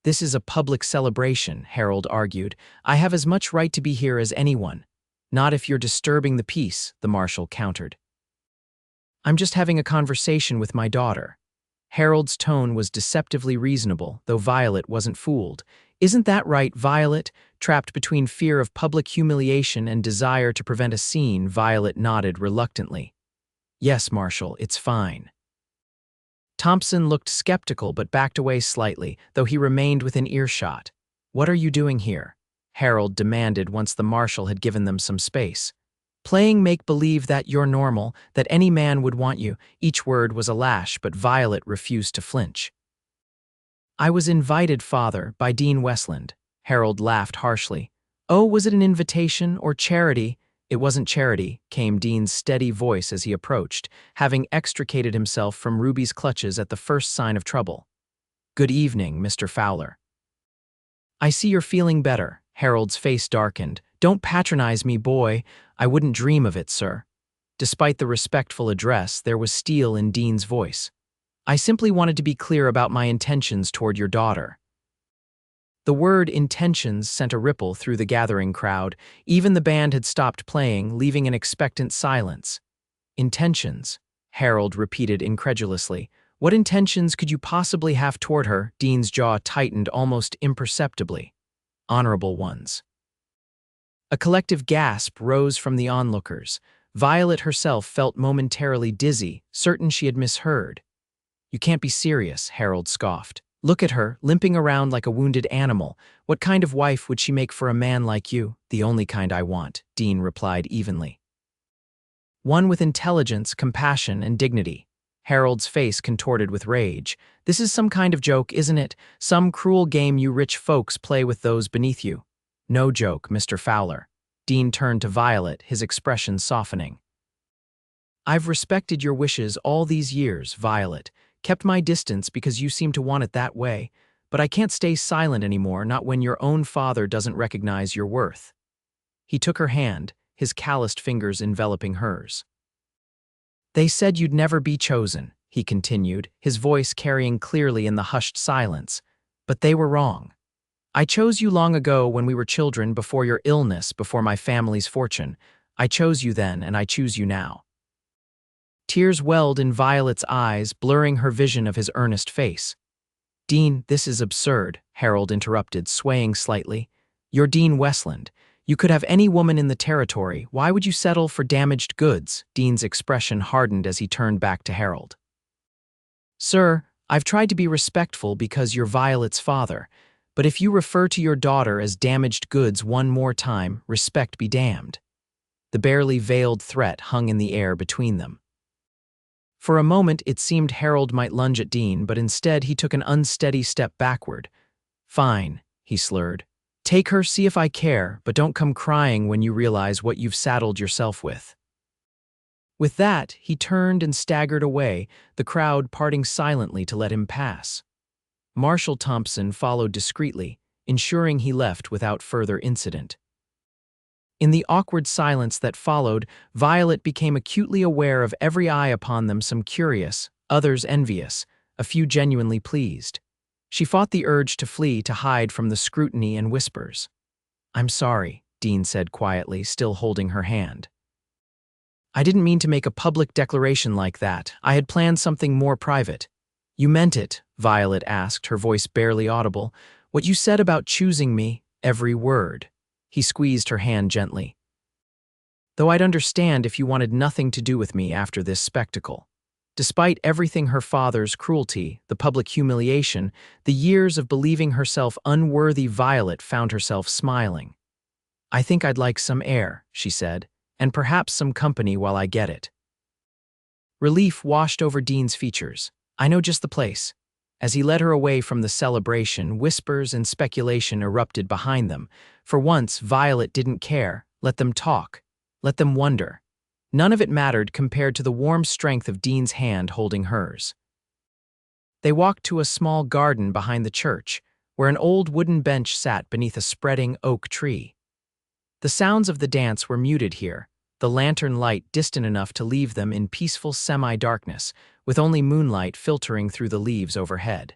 S1: "This is a public celebration," Harold argued. "I have as much right to be here as anyone." "Not if you're disturbing the peace," the marshal countered. "I'm just having a conversation with my daughter." Harold's tone was deceptively reasonable, though Violet wasn't fooled. Isn't that right, Violet? Trapped between fear of public humiliation and desire to prevent a scene, Violet nodded reluctantly. Yes, Marshall, it's fine. Thompson looked skeptical but backed away slightly, though he remained within earshot. What are you doing here? Harold demanded once the marshal had given them some space. Playing make-believe that you're normal, that any man would want you. Each word was a lash, but Violet refused to flinch. I was invited, Father, by Dean Westland. Harold laughed harshly. Oh, was it an invitation or charity? It wasn't charity, came Dean's steady voice as he approached, having extricated himself from Ruby's clutches at the first sign of trouble. Good evening, Mr. Fowler. I see you're feeling better. Harold's face darkened. Don't patronize me, boy. I wouldn't dream of it, sir. Despite the respectful address, there was steel in Dean's voice. I simply wanted to be clear about my intentions toward your daughter. The word intentions sent a ripple through the gathering crowd. Even the band had stopped playing, leaving an expectant silence. Intentions, Harold repeated incredulously. What intentions could you possibly have toward her? Dean's jaw tightened almost imperceptibly. Honorable ones. A collective gasp rose from the onlookers. Violet herself felt momentarily dizzy, certain she had misheard. You can't be serious, Harold scoffed. Look at her, limping around like a wounded animal. What kind of wife would she make for a man like you? The only kind I want, Dean replied evenly. One with intelligence, compassion, and dignity. Harold's face contorted with rage. This is some kind of joke, isn't it? Some cruel game you rich folks play with those beneath you. No joke, Mr. Fowler. Dean turned to Violet, his expression softening. I've respected your wishes all these years, Violet. Kept my distance because you seem to want it that way, but I can't stay silent anymore, not when your own father doesn't recognize your worth. He took her hand, his calloused fingers enveloping hers. They said you'd never be chosen, he continued, his voice carrying clearly in the hushed silence. But they were wrong. I chose you long ago when we were children, before your illness, before my family's fortune. I chose you then, and I choose you now. Tears welled in Violet's eyes, blurring her vision of his earnest face. Dean, this is absurd, Harold interrupted, swaying slightly. You're Dean Westland. You could have any woman in the territory. Why would you settle for damaged goods? Dean's expression hardened as he turned back to Harold. Sir, I've tried to be respectful because you're Violet's father, but if you refer to your daughter as damaged goods one more time, respect be damned. The barely veiled threat hung in the air between them. For a moment, it seemed Harold might lunge at Dean, but instead he took an unsteady step backward. Fine, he slurred. Take her, see if I care, but don't come crying when you realize what you've saddled yourself with. With that, he turned and staggered away, the crowd parting silently to let him pass. Marshal Thompson followed discreetly, ensuring he left without further incident. In the awkward silence that followed, Violet became acutely aware of every eye upon them, some curious, others envious, a few genuinely pleased. She fought the urge to flee, to hide from the scrutiny and whispers. I'm sorry, Dean said quietly, still holding her hand. I didn't mean to make a public declaration like that. I had planned something more private. You meant it, Violet asked, her voice barely audible. What you said about choosing me, every word. He squeezed her hand gently. Though I'd understand if you wanted nothing to do with me after this spectacle. Despite everything, her father's cruelty, the public humiliation, the years of believing herself unworthy, Violet found herself smiling. I think I'd like some air, she said, and perhaps some company while I get it. Relief washed over Dean's features. I know just the place. As he led her away from the celebration, whispers and speculation erupted behind them. For once, Violet didn't care. Let them talk. Let them wonder. None of it mattered compared to the warm strength of Dean's hand holding hers. They walked to a small garden behind the church, where an old wooden bench sat beneath a spreading oak tree. The sounds of the dance were muted here, the lantern light distant enough to leave them in peaceful semi-darkness, with only moonlight filtering through the leaves overhead.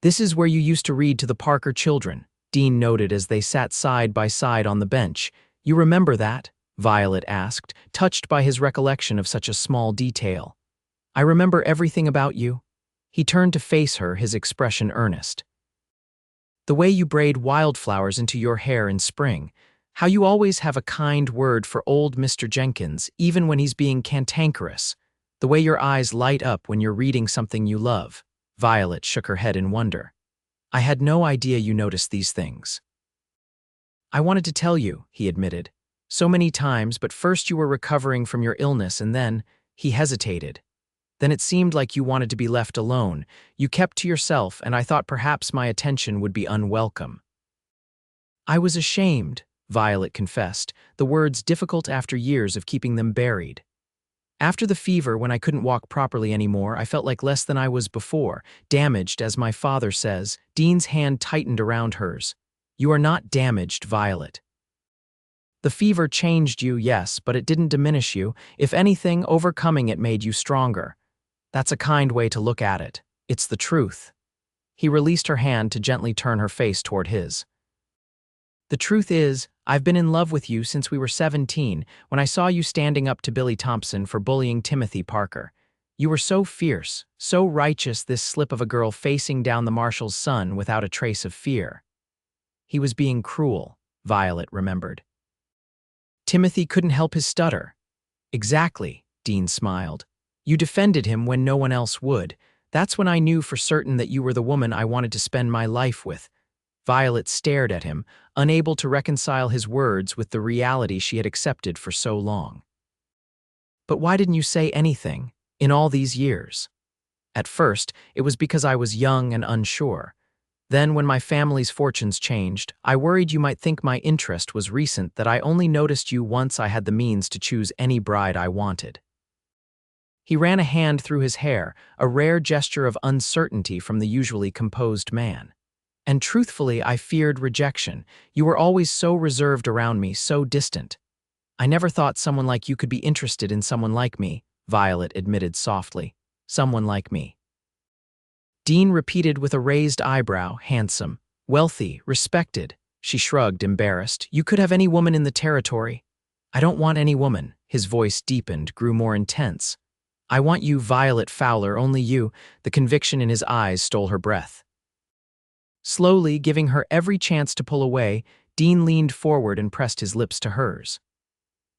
S1: This is where you used to read to the Parker children, Dean noted as they sat side by side on the bench. You remember that? Violet asked, touched by his recollection of such a small detail. I remember everything about you. He turned to face her, his expression earnest. The way you braid wildflowers into your hair in spring. How you always have a kind word for old Mr. Jenkins, even when he's being cantankerous. The way your eyes light up when you're reading something you love. Violet shook her head in wonder. I had no idea you noticed these things. I wanted to tell you, he admitted. So many times, but first you were recovering from your illness and then, he hesitated. Then it seemed like you wanted to be left alone. You kept to yourself, and I thought perhaps my attention would be unwelcome. I was ashamed, Violet confessed, the words difficult after years of keeping them buried. After the fever, when I couldn't walk properly anymore, I felt like less than I was before, damaged, as my father says. Dean's hand tightened around hers. You are not damaged, Violet. The fever changed you, yes, but it didn't diminish you. If anything, overcoming it made you stronger. That's a kind way to look at it. It's the truth. He released her hand to gently turn her face toward his. The truth is, I've been in love with you since we were 17, when I saw you standing up to Billy Thompson for bullying Timothy Parker. You were so fierce, so righteous, this slip of a girl facing down the marshal's son without a trace of fear. He was being cruel, Violet remembered. Timothy couldn't help his stutter. Exactly, Dean smiled. You defended him when no one else would. That's when I knew for certain that you were the woman I wanted to spend my life with. Violet stared at him, unable to reconcile his words with the reality she had accepted for so long. But why didn't you say anything, in all these years? At first, it was because I was young and unsure. Then, when my family's fortunes changed, I worried you might think my interest was recent, that I only noticed you once I had the means to choose any bride I wanted. He ran a hand through his hair, a rare gesture of uncertainty from the usually composed man. And truthfully, I feared rejection. You were always so reserved around me, so distant. I never thought someone like you could be interested in someone like me, Violet admitted softly. Someone like me. Dean repeated with a raised eyebrow, handsome, wealthy, respected. She shrugged, embarrassed. You could have any woman in the territory. I don't want any woman. His voice deepened, grew more intense. I want you, Violet Fowler, only you. The conviction in his eyes stole her breath. Slowly, giving her every chance to pull away, Dean leaned forward and pressed his lips to hers.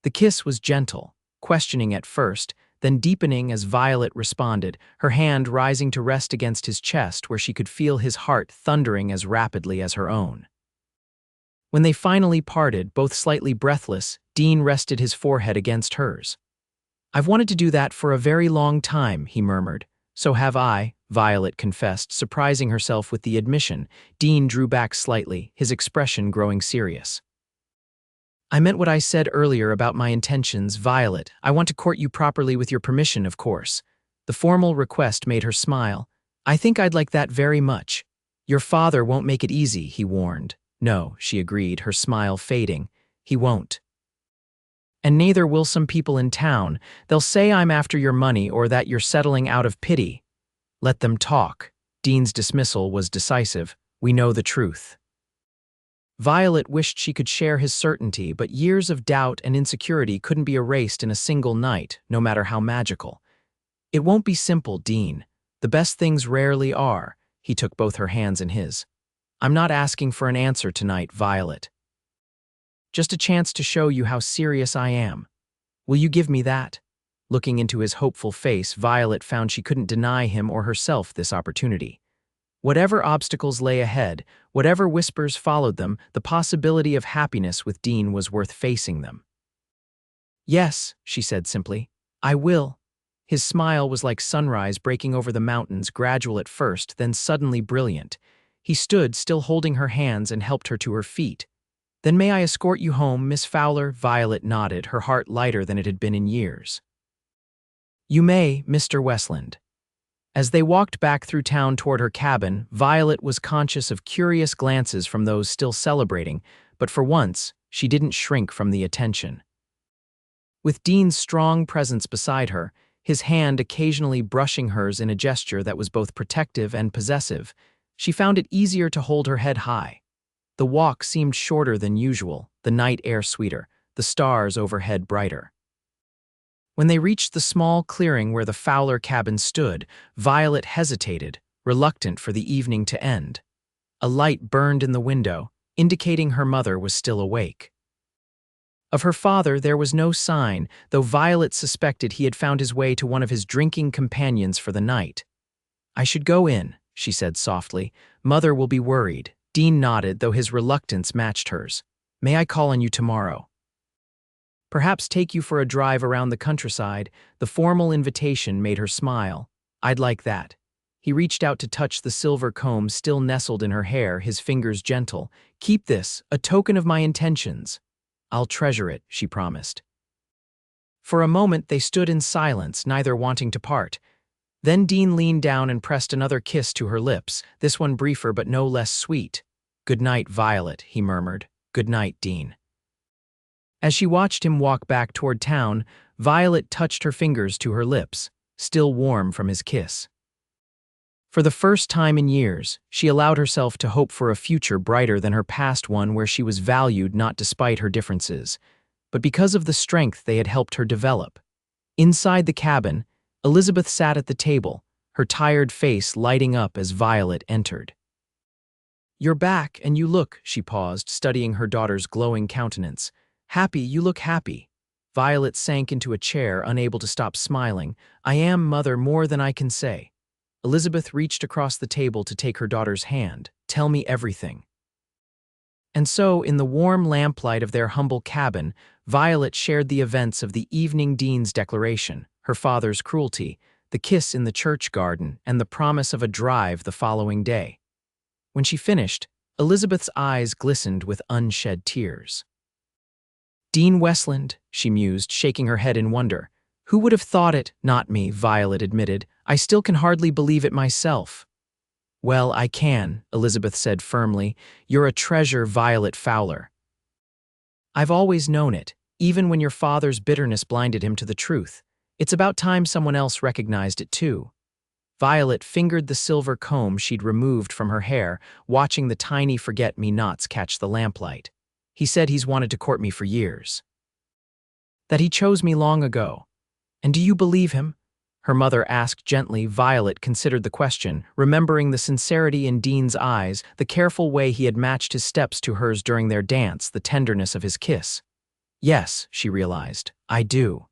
S1: The kiss was gentle, questioning at first, then deepening as Violet responded, her hand rising to rest against his chest where she could feel his heart thundering as rapidly as her own. When they finally parted, both slightly breathless, Dean rested his forehead against hers. I've wanted to do that for a very long time, he murmured. So have I, Violet confessed, surprising herself with the admission. Dean drew back slightly, his expression growing serious. I meant what I said earlier about my intentions, Violet. I want to court you properly with your permission, of course. The formal request made her smile. I think I'd like that very much. Your father won't make it easy, he warned. No, she agreed, her smile fading. He won't. And neither will some people in town. They'll say I'm after your money or that you're settling out of pity. Let them talk. Dean's dismissal was decisive. We know the truth. Violet wished she could share his certainty, but years of doubt and insecurity couldn't be erased in a single night, no matter how magical. It won't be simple, Dean. The best things rarely are. He took both her hands in his. I'm not asking for an answer tonight, Violet. Just a chance to show you how serious I am. Will you give me that? Looking into his hopeful face, Violet found she couldn't deny him or herself this opportunity. Whatever obstacles lay ahead, whatever whispers followed them, the possibility of happiness with Dean was worth facing them. Yes, she said simply. I will. His smile was like sunrise breaking over the mountains, gradual at first, then suddenly brilliant. He stood, still holding her hands, and helped her to her feet. Then may I escort you home, Miss Fowler? Violet nodded, her heart lighter than it had been in years. You may, Mr. Westland. As they walked back through town toward her cabin, Violet was conscious of curious glances from those still celebrating, but for once, she didn't shrink from the attention. With Dean's strong presence beside her, his hand occasionally brushing hers in a gesture that was both protective and possessive, she found it easier to hold her head high. The walk seemed shorter than usual, the night air sweeter, the stars overhead brighter. When they reached the small clearing where the Fowler cabin stood, Violet hesitated, reluctant for the evening to end. A light burned in the window, indicating her mother was still awake. Of her father there was no sign, though Violet suspected he had found his way to one of his drinking companions for the night. "I should go in," she said softly. "Mother will be worried." Dean nodded, though his reluctance matched hers. "May I call on you tomorrow? Perhaps take you for a drive around the countryside." The formal invitation made her smile. "I'd like that." He reached out to touch the silver comb still nestled in her hair, his fingers gentle. "Keep this, a token of my intentions." "I'll treasure it," she promised. For a moment they stood in silence, neither wanting to part. Then Dean leaned down and pressed another kiss to her lips, this one briefer but no less sweet. "Good night, Violet," he murmured. "Good night, Dean." As she watched him walk back toward town, Violet touched her fingers to her lips, still warm from his kiss. For the first time in years, she allowed herself to hope for a future brighter than her past one, where she was valued not despite her differences, but because of the strength they had helped her develop. Inside the cabin, Elizabeth sat at the table, her tired face lighting up as Violet entered. "You're back, and you look," she paused, studying her daughter's glowing countenance. "Happy, you look happy." Violet sank into a chair, unable to stop smiling. "I am, Mother, more than I can say." Elizabeth reached across the table to take her daughter's hand. "Tell me everything." And so, in the warm lamplight of their humble cabin, Violet shared the events of the evening. Dean's declaration, her father's cruelty, the kiss in the church garden, and the promise of a drive the following day. When she finished, Elizabeth's eyes glistened with unshed tears. "Dean Westland," she mused, shaking her head in wonder. "Who would have thought it?" "Not me," Violet admitted. "I still can hardly believe it myself." "Well, I can," Elizabeth said firmly. "You're a treasure, Violet Fowler. I've always known it, even when your father's bitterness blinded him to the truth. It's about time someone else recognized it too." Violet fingered the silver comb she'd removed from her hair, watching the tiny forget-me-nots catch the lamplight. "He said he's wanted to court me for years. That he chose me long ago. And do you believe him?" her mother asked gently. Violet considered the question, remembering the sincerity in Dean's eyes, the careful way he had matched his steps to hers during their dance, the tenderness of his kiss. "Yes," she realized, "I do."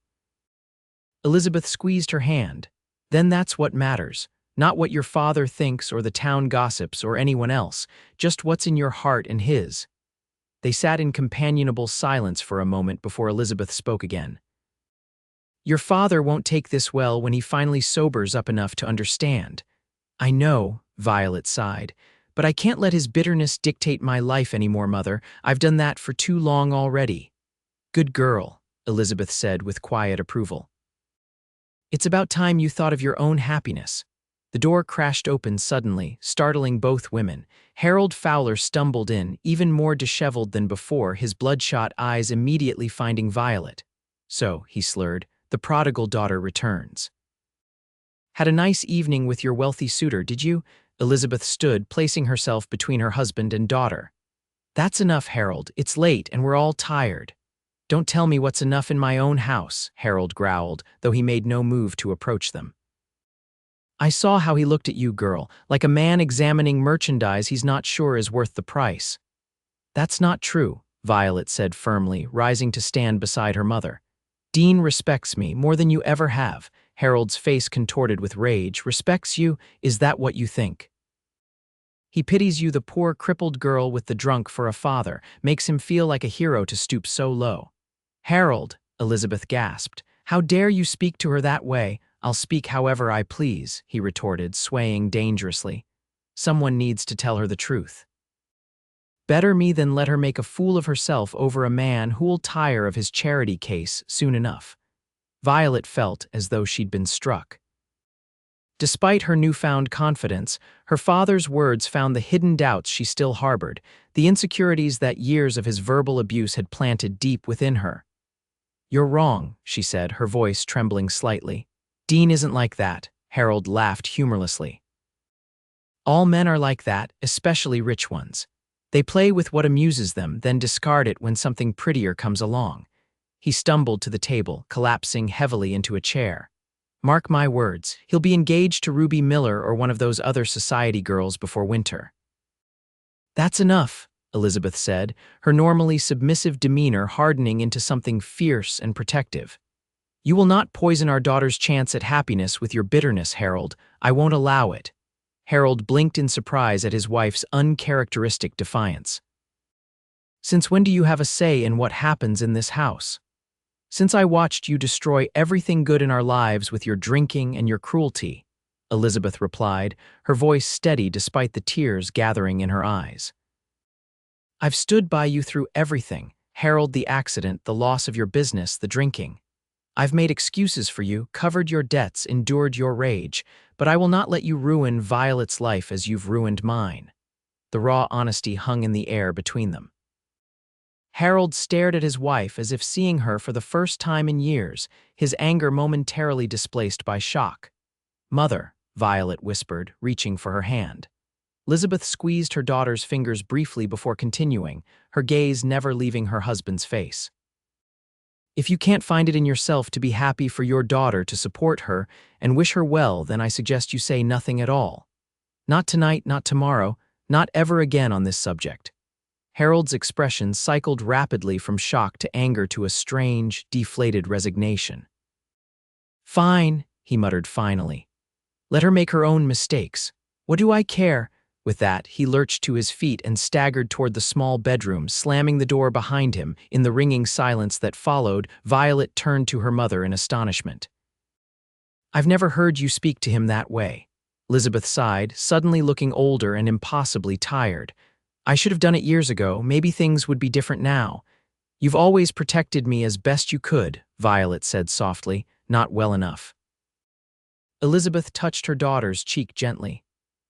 S1: Elizabeth squeezed her hand. "Then that's what matters. Not what your father thinks or the town gossips or anyone else, just what's in your heart and his." They sat in companionable silence for a moment before Elizabeth spoke again. "Your father won't take this well when he finally sobers up enough to understand." "I know," Violet sighed, "but I can't let his bitterness dictate my life anymore, Mother. I've done that for too long already." "Good girl," Elizabeth said with quiet approval. "It's about time you thought of your own happiness." The door crashed open suddenly, startling both women. Harold Fowler stumbled in, even more disheveled than before, his bloodshot eyes immediately finding Violet. "So," he slurred, "the prodigal daughter returns. Had a nice evening with your wealthy suitor, did you?" Elizabeth stood, placing herself between her husband and daughter. "That's enough, Harold. It's late and we're all tired." "Don't tell me what's enough in my own house," Harold growled, though he made no move to approach them. "I saw how he looked at you, girl, like a man examining merchandise he's not sure is worth the price." "That's not true," Violet said firmly, rising to stand beside her mother. "Dean respects me more than you ever have." Harold's face contorted with rage. "Respects you? Is that what you think? He pities you, the poor crippled girl with the drunk, for a father, makes him feel like a hero to stoop so low." "Harold," Elizabeth gasped, "how dare you speak to her that way?" "I'll speak however I please," he retorted, swaying dangerously. "Someone needs to tell her the truth. Better me than let her make a fool of herself over a man who'll tire of his charity case soon enough." Violet felt as though she'd been struck. Despite her newfound confidence, her father's words found the hidden doubts she still harbored, the insecurities that years of his verbal abuse had planted deep within her. "You're wrong," she said, her voice trembling slightly. "Dean isn't like that," Harold laughed humorlessly. "All men are like that, especially rich ones. They play with what amuses them, then discard it when something prettier comes along." He stumbled to the table, collapsing heavily into a chair. "Mark my words, he'll be engaged to Ruby Miller or one of those other society girls before winter." That's enough, Elizabeth said, her normally submissive demeanor hardening into something fierce and protective. You will not poison our daughter's chance at happiness with your bitterness, Harold. I won't allow it. Harold blinked in surprise at his wife's uncharacteristic defiance. Since when do you have a say in what happens in this house? Since I watched you destroy everything good in our lives with your drinking and your cruelty, Elizabeth replied, her voice steady despite the tears gathering in her eyes. I've stood by you through everything, Harold, the accident, the loss of your business, the drinking. I've made excuses for you, covered your debts, endured your rage, but I will not let you ruin Violet's life as you've ruined mine. The raw honesty hung in the air between them. Harold stared at his wife as if seeing her for the first time in years, his anger momentarily displaced by shock. Mother, Violet whispered, reaching for her hand. Elizabeth squeezed her daughter's fingers briefly before continuing, her gaze never leaving her husband's face. If you can't find it in yourself to be happy for your daughter, to support her and wish her well, then I suggest you say nothing at all. Not tonight, not tomorrow, not ever again on this subject. Harold's expression cycled rapidly from shock to anger to a strange, deflated resignation. Fine, he muttered finally. Let her make her own mistakes. What do I care? With that, he lurched to his feet and staggered toward the small bedroom, slamming the door behind him. In the ringing silence that followed, Violet turned to her mother in astonishment. I've never heard you speak to him that way. Elizabeth sighed, suddenly looking older and impossibly tired. I should have done it years ago. Maybe things would be different now. You've always protected me as best you could, Violet said softly, not well enough. Elizabeth touched her daughter's cheek gently.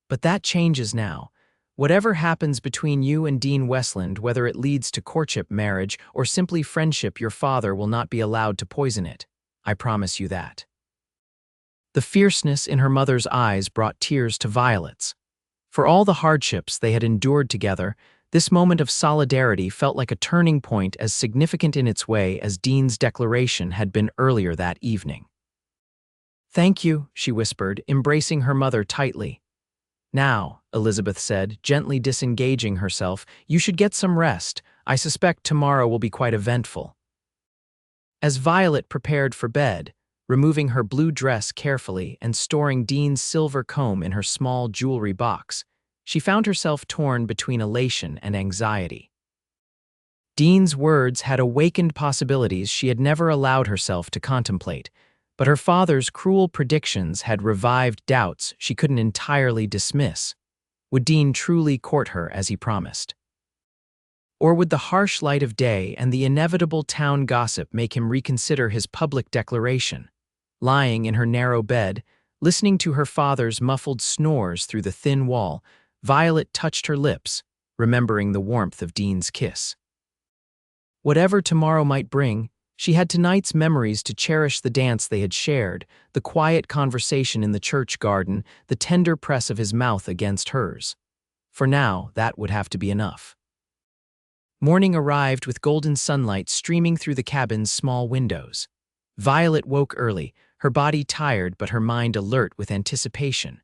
S1: But that changes now. Whatever happens between you and Dean Westland, whether it leads to courtship, marriage, or simply friendship, your father will not be allowed to poison it. I promise you that. The fierceness in her mother's eyes brought tears to Violet's. For all the hardships they had endured together, this moment of solidarity felt like a turning point as significant in its way as Dean's declaration had been earlier that evening. Thank you, she whispered, embracing her mother tightly. Now, Elizabeth said, gently disengaging herself, you should get some rest. I suspect tomorrow will be quite eventful. As Violet prepared for bed, removing her blue dress carefully and storing Dean's silver comb in her small jewelry box, she found herself torn between elation and anxiety. Dean's words had awakened possibilities she had never allowed herself to contemplate, but her father's cruel predictions had revived doubts she couldn't entirely dismiss. Would Dean truly court her as he promised? Or would the harsh light of day and the inevitable town gossip make him reconsider his public declaration? Lying in her narrow bed, listening to her father's muffled snores through the thin wall, Violet touched her lips, remembering the warmth of Dean's kiss. Whatever tomorrow might bring, she had tonight's memories to cherish: the dance they had shared, the quiet conversation in the church garden, the tender press of his mouth against hers. For now, that would have to be enough. Morning arrived with golden sunlight streaming through the cabin's small windows. Violet woke early, her body tired but her mind alert with anticipation.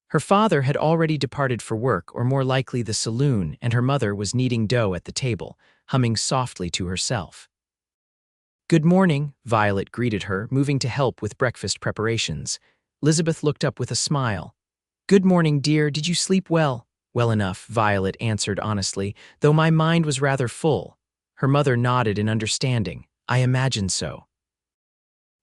S1: Her father had already departed for work, or more likely the saloon, and her mother was kneading dough at the table, humming softly to herself. Good morning, Violet greeted her, moving to help with breakfast preparations. Elizabeth looked up with a smile. Good morning, dear. Did you sleep well? Well enough, Violet answered honestly, though my mind was rather full. Her mother nodded in understanding. I imagined so.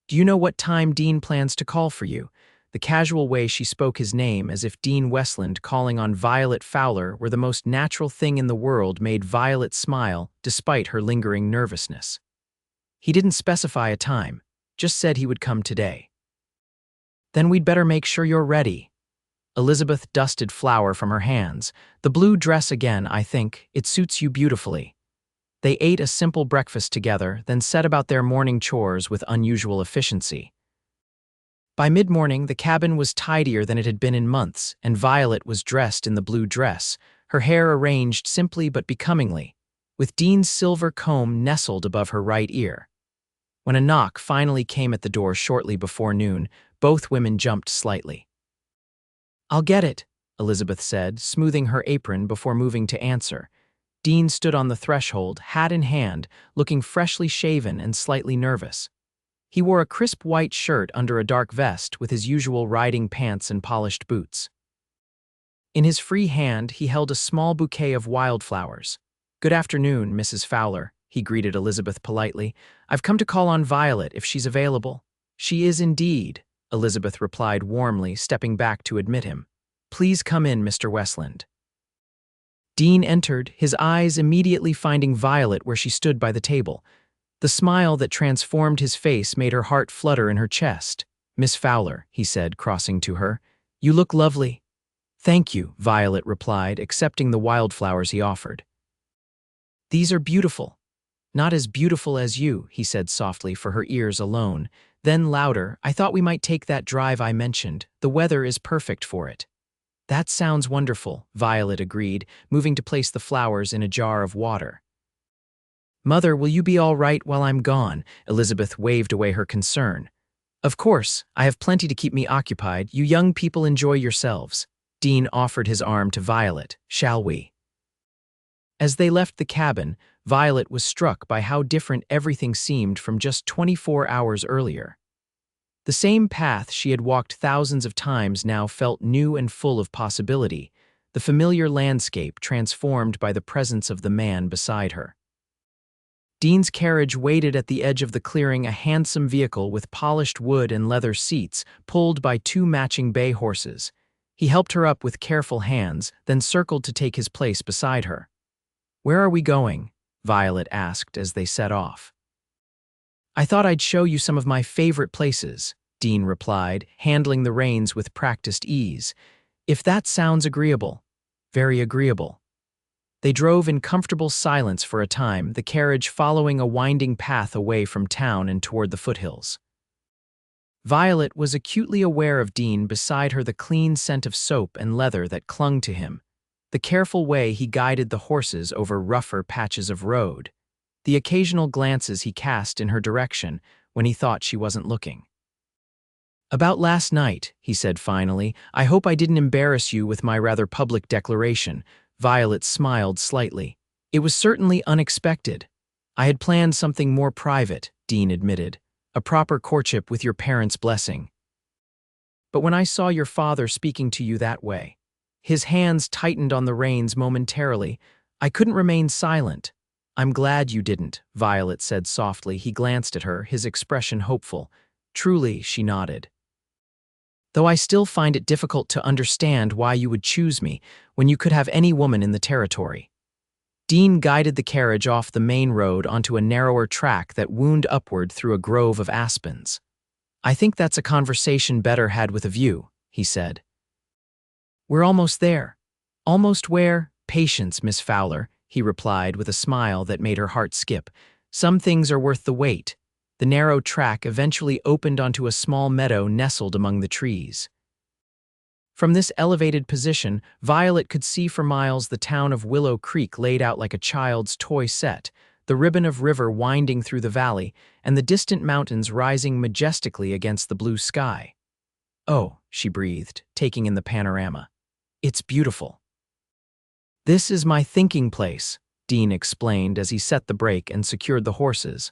S1: Do you know what time Dean plans to call for you? The casual way she spoke his name, as if Dean Westland calling on Violet Fowler were the most natural thing in the world, made Violet smile despite her lingering nervousness. He didn't specify a time, just said he would come today. Then we'd better make sure you're ready. Elizabeth dusted flour from her hands. The blue dress again, I think. It suits you beautifully. They ate a simple breakfast together, then set about their morning chores with unusual efficiency. By mid-morning, the cabin was tidier than it had been in months, and Violet was dressed in the blue dress, her hair arranged simply but becomingly, with Dean's silver comb nestled above her right ear. When a knock finally came at the door shortly before noon, both women jumped slightly. I'll get it, Elizabeth said, smoothing her apron before moving to answer. Dean stood on the threshold, hat in hand, looking freshly shaven and slightly nervous. He wore a crisp white shirt under a dark vest with his usual riding pants and polished boots. In his free hand, he held a small bouquet of wildflowers. "Good afternoon, Mrs. Fowler," he greeted Elizabeth politely. "I've come to call on Violet if she's available." "She is indeed," Elizabeth replied warmly, stepping back to admit him. "Please come in, Mr. Westland." Dean entered, his eyes immediately finding Violet where she stood by the table. The smile that transformed his face made her heart flutter in her chest. "Miss Fowler," he said, crossing to her, "you look lovely." "Thank you," Violet replied, accepting the wildflowers he offered. "These are beautiful." "Not as beautiful as you," he said softly for her ears alone. Then louder, "I thought we might take that drive I mentioned. The weather is perfect for it." "That sounds wonderful," Violet agreed, moving to place the flowers in a jar of water. "Mother, will you be all right while I'm gone?" Elizabeth waved away her concern. "Of course, I have plenty to keep me occupied. You young people enjoy yourselves." Dean offered his arm to Violet. "Shall we?" As they left the cabin, Violet was struck by how different everything seemed from just 24 hours earlier. The same path she had walked thousands of times now felt new and full of possibility, the familiar landscape transformed by the presence of the man beside her. Dean's carriage waited at the edge of the clearing, a handsome vehicle with polished wood and leather seats, pulled by two matching bay horses. He helped her up with careful hands, then circled to take his place beside her. "Where are we going?" Violet asked as they set off. "I thought I'd show you some of my favorite places," Dean replied, handling the reins with practiced ease. "If that sounds agreeable." "Very agreeable." They drove in comfortable silence for a time, the carriage following a winding path away from town and toward the foothills. Violet was acutely aware of Dean beside her, the clean scent of soap and leather that clung to him, the careful way he guided the horses over rougher patches of road, the occasional glances he cast in her direction when he thought she wasn't looking. "About last night," he said finally, "I hope I didn't embarrass you with my rather public declaration." Violet smiled slightly. "It was certainly unexpected. I had planned something more private," Dean admitted, "a proper courtship with your parents' blessing. But when I saw your father speaking to you that way," his hands tightened on the reins momentarily, "I couldn't remain silent." "I'm glad you didn't," Violet said softly. He glanced at her, his expression hopeful. "Truly," she nodded. "Though I still find it difficult to understand why you would choose me when you could have any woman in the territory." Dean guided the carriage off the main road onto a narrower track that wound upward through a grove of aspens. "I think that's a conversation better had with a view," he said. "We're almost there." "Almost where?" "Patience, Miss Fowler," he replied with a smile that made her heart skip. "Some things are worth the wait." The narrow track eventually opened onto a small meadow nestled among the trees. From this elevated position, Violet could see for miles the town of Willow Creek laid out like a child's toy set, the ribbon of river winding through the valley, and the distant mountains rising majestically against the blue sky. "Oh," she breathed, taking in the panorama. "It's beautiful." "This is my thinking place," Dean explained as he set the brake and secured the horses.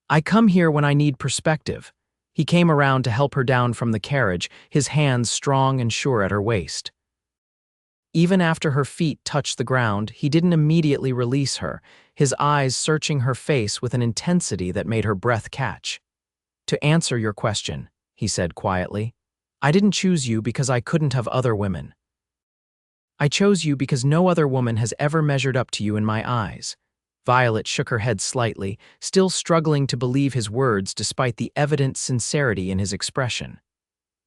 S1: "I come here when I need perspective." He came around to help her down from the carriage, his hands strong and sure at her waist. Even after her feet touched the ground, he didn't immediately release her, his eyes searching her face with an intensity that made her breath catch. "To answer your question," he said quietly, "I didn't choose you because I couldn't have other women. I chose you because no other woman has ever measured up to you in my eyes." Violet shook her head slightly, still struggling to believe his words despite the evident sincerity in his expression.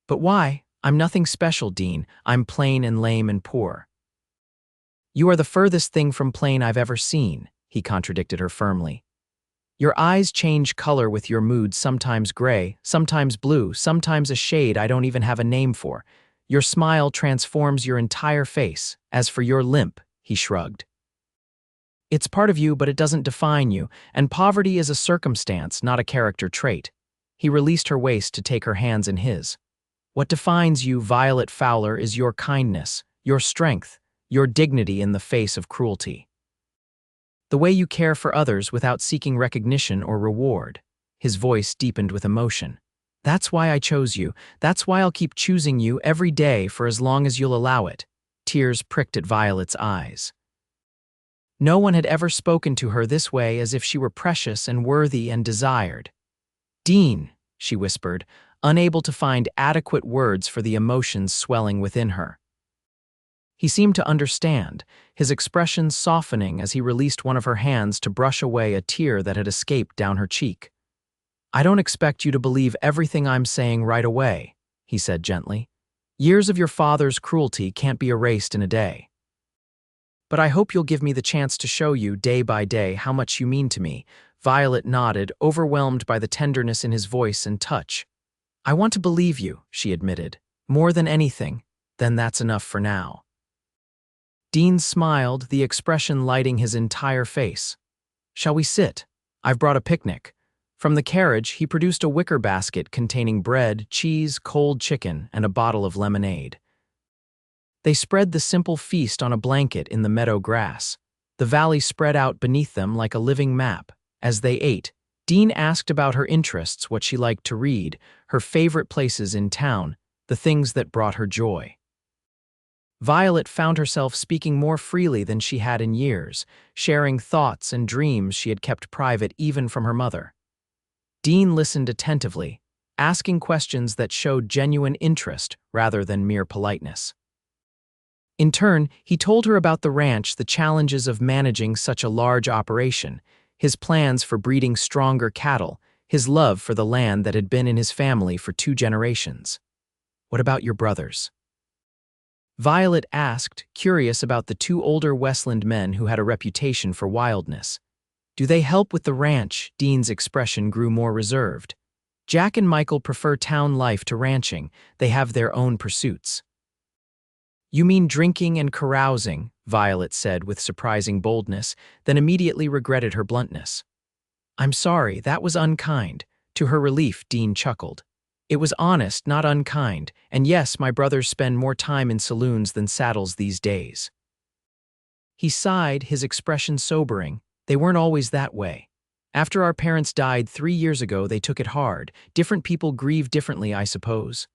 S1: "But why? I'm nothing special, Dean. I'm plain and lame and poor." "You are the furthest thing from plain I've ever seen," he contradicted her firmly. "Your eyes change color with your moods, sometimes gray, sometimes blue, sometimes a shade I don't even have a name for. Your smile transforms your entire face. As for your limp," he shrugged, "it's part of you, but it doesn't define you, and poverty is a circumstance, not a character trait." He released her waist to take her hands in his. "What defines you, Violet Fowler, is your kindness, your strength, your dignity in the face of cruelty. The way you care for others without seeking recognition or reward. His voice deepened with emotion. That's why I chose you. That's why I'll keep choosing you every day for as long as you'll allow it. Tears pricked at Violet's eyes. No one had ever spoken to her this way, as if she were precious and worthy and desired. "Dean," she whispered, unable to find adequate words for the emotions swelling within her. He seemed to understand, his expression softening as he released one of her hands to brush away a tear that had escaped down her cheek. "I don't expect you to believe everything I'm saying right away," he said gently. "Years of your father's cruelty can't be erased in a day. But I hope you'll give me the chance to show you, day by day, how much you mean to me." Violet nodded, overwhelmed by the tenderness in his voice and touch. "I want to believe you," she admitted. "More than anything, then that's enough for now." Dean smiled, the expression lighting his entire face. "Shall we sit? I've brought a picnic." From the carriage, he produced a wicker basket containing bread, cheese, cold chicken, and a bottle of lemonade. They spread the simple feast on a blanket in the meadow grass. The valley spread out beneath them like a living map. As they ate, Dean asked about her interests, what she liked to read, her favorite places in town, the things that brought her joy. Violet found herself speaking more freely than she had in years, sharing thoughts and dreams she had kept private even from her mother. Dean listened attentively, asking questions that showed genuine interest rather than mere politeness. In turn, he told her about the ranch, the challenges of managing such a large operation, his plans for breeding stronger cattle, his love for the land that had been in his family for 2 generations. "What about your brothers?" Violet asked, curious about the 2 older Westland men who had a reputation for wildness. "Do they help with the ranch?" Dean's expression grew more reserved. "Jack and Michael prefer town life to ranching. They have their own pursuits." "You mean drinking and carousing," Violet said with surprising boldness, then immediately regretted her bluntness. "I'm sorry, that was unkind." To her relief, Dean chuckled. "It was honest, not unkind, and yes, my brothers spend more time in saloons than saddles these days." He sighed, his expression sobering. "They weren't always that way. After our parents died 3 years ago, they took it hard. Different people grieve differently, I suppose."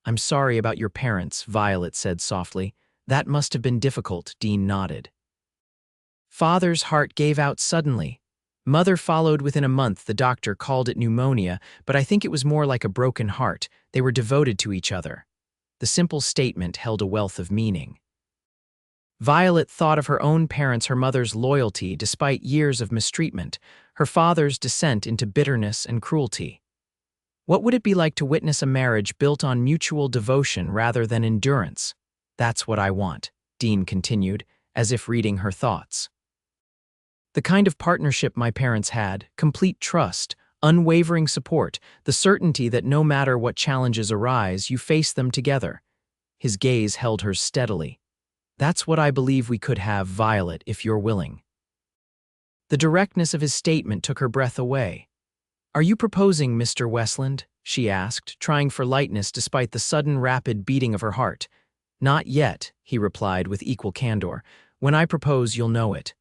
S1: "I'm sorry about your parents," Violet said softly. "That must have been difficult," Dean nodded. Father's heart gave out suddenly. Mother followed within a month. The doctor called it pneumonia, but I think it was more like a broken heart. They were devoted to each other. The simple statement held a wealth of meaning. Violet thought of her own parents, her mother's loyalty despite years of mistreatment, her father's descent into bitterness and cruelty. What would it be like to witness a marriage built on mutual devotion rather than endurance? "That's what I want," Dean continued, as if reading her thoughts. "The kind of partnership my parents had, complete trust, unwavering support, the certainty that no matter what challenges arise, you face them together." His gaze held hers steadily. "That's what I believe we could have, Violet, if you're willing." The directness of his statement took her breath away. "Are you proposing, Mr. Westland?" she asked, trying for lightness despite the sudden rapid beating of her heart. "Not yet," he replied with equal candor. "When I propose, you'll know it.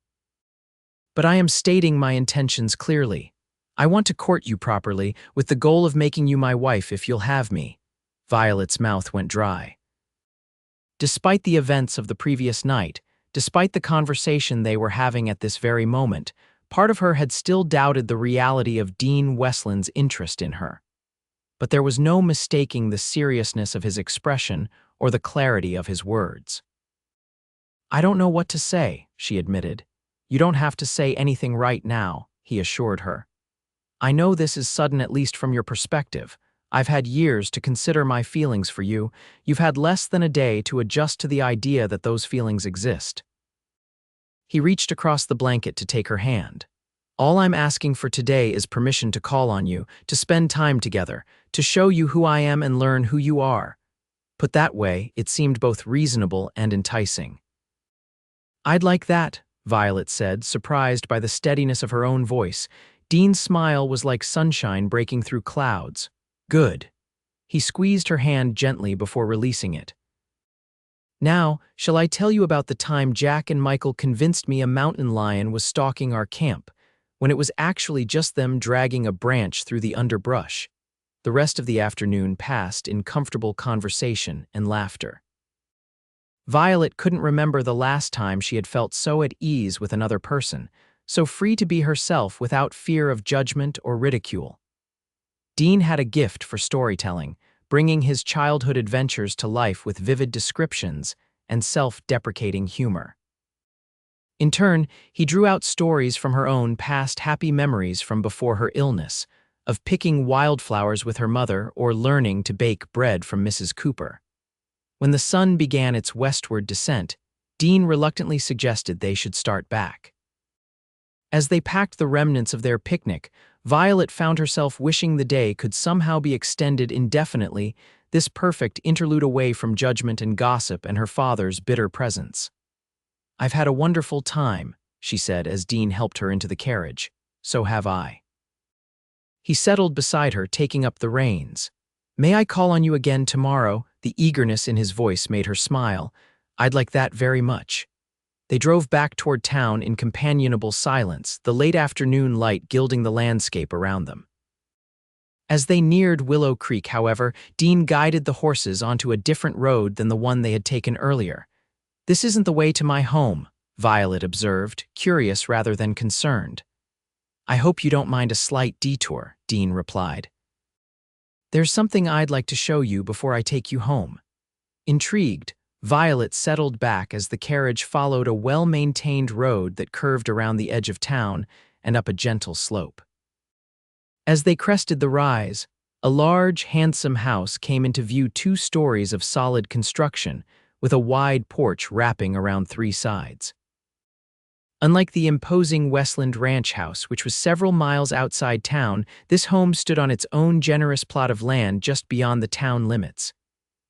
S1: But I am stating my intentions clearly. I want to court you properly, with the goal of making you my wife if you'll have me." Violet's mouth went dry. Despite the events of the previous night, despite the conversation they were having at this very moment, part of her had still doubted the reality of Dean Westland's interest in her. But there was no mistaking the seriousness of his expression or the clarity of his words. "I don't know what to say," she admitted. "You don't have to say anything right now," he assured her. "I know this is sudden, at least from your perspective. I've had years to consider my feelings for you. You've had less than a day to adjust to the idea that those feelings exist." He reached across the blanket to take her hand. "All I'm asking for today is permission to call on you, to spend time together, to show you who I am and learn who you are." Put that way, it seemed both reasonable and enticing. "I'd like that," Violet said, surprised by the steadiness of her own voice. Dean's smile was like sunshine breaking through clouds. "Good." He squeezed her hand gently before releasing it. Now, shall I tell you about the time Jack and Michael convinced me a mountain lion was stalking our camp, when it was actually just them dragging a branch through the underbrush? The rest of the afternoon passed in comfortable conversation and laughter. Violet couldn't remember the last time she had felt so at ease with another person, so free to be herself without fear of judgment or ridicule. Dean had a gift for storytelling, bringing his childhood adventures to life with vivid descriptions and self-deprecating humor. In turn, he drew out stories from her own past happy memories from before her illness, of picking wildflowers with her mother or learning to bake bread from Mrs. Cooper. When the sun began its westward descent, Dean reluctantly suggested they should start back. As they packed the remnants of their picnic, Violet found herself wishing the day could somehow be extended indefinitely, this perfect interlude away from judgment and gossip and her father's bitter presence. "I've had a wonderful time," she said as Dean helped her into the carriage. "So have I." He settled beside her, taking up the reins. "May I call on you again tomorrow?" The eagerness in his voice made her smile. "I'd like that very much." They drove back toward town in companionable silence, the late afternoon light gilding the landscape around them. As they neared Willow Creek, however, Dean guided the horses onto a different road than the one they had taken earlier. "This isn't the way to my home," Violet observed, curious rather than concerned. "I hope you don't mind a slight detour," Dean replied. "There's something I'd like to show you before I take you home." Intrigued, Violet settled back as the carriage followed a well-maintained road that curved around the edge of town and up a gentle slope. As they crested the rise, a large, handsome house came into view, 2 stories of solid construction, with a wide porch wrapping around 3 sides. Unlike the imposing Westland ranch house, which was several miles outside town, this home stood on its own generous plot of land just beyond the town limits.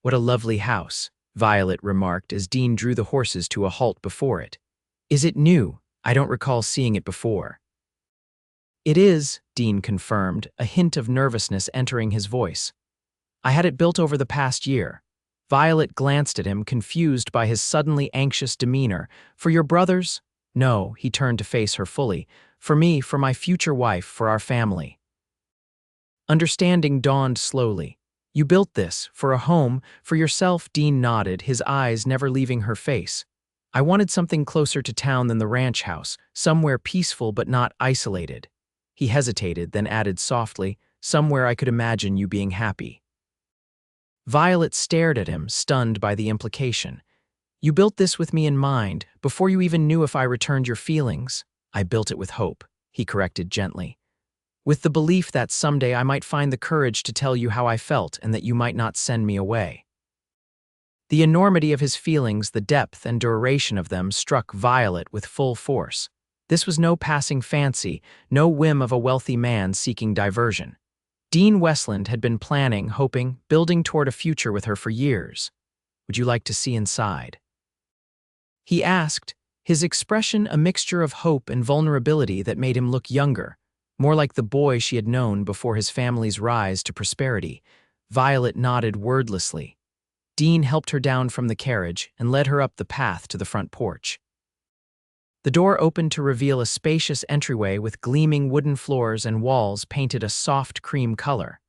S1: "What a lovely house," Violet remarked as Dean drew the horses to a halt before it. "Is it new? I don't recall seeing it before." "It is," Dean confirmed, a hint of nervousness entering his voice. "I had it built over the past year." Violet glanced at him, confused by his suddenly anxious demeanor. "For your brothers?" "No," he turned to face her fully. "For me, for my future wife, for our family." Understanding dawned slowly. "You built this, for a home, for yourself?" Dean nodded, his eyes never leaving her face. "I wanted something closer to town than the ranch house, somewhere peaceful but not isolated." He hesitated, then added softly, "Somewhere I could imagine you being happy." Violet stared at him, stunned by the implication. "You built this with me in mind, before you even knew if I returned your feelings." "I built it with hope," he corrected gently. "With the belief that someday I might find the courage to tell you how I felt and that you might not send me away." The enormity of his feelings, the depth and duration of them, struck Violet with full force. This was no passing fancy, no whim of a wealthy man seeking diversion. Dean Westland had been planning, hoping, building toward a future with her for years. "Would you like to see inside?" he asked, his expression a mixture of hope and vulnerability that made him look younger, more like the boy she had known before his family's rise to prosperity. Violet nodded wordlessly. Dean helped her down from the carriage and led her up the path to the front porch. The door opened to reveal a spacious entryway with gleaming wooden floors and walls painted a soft cream color.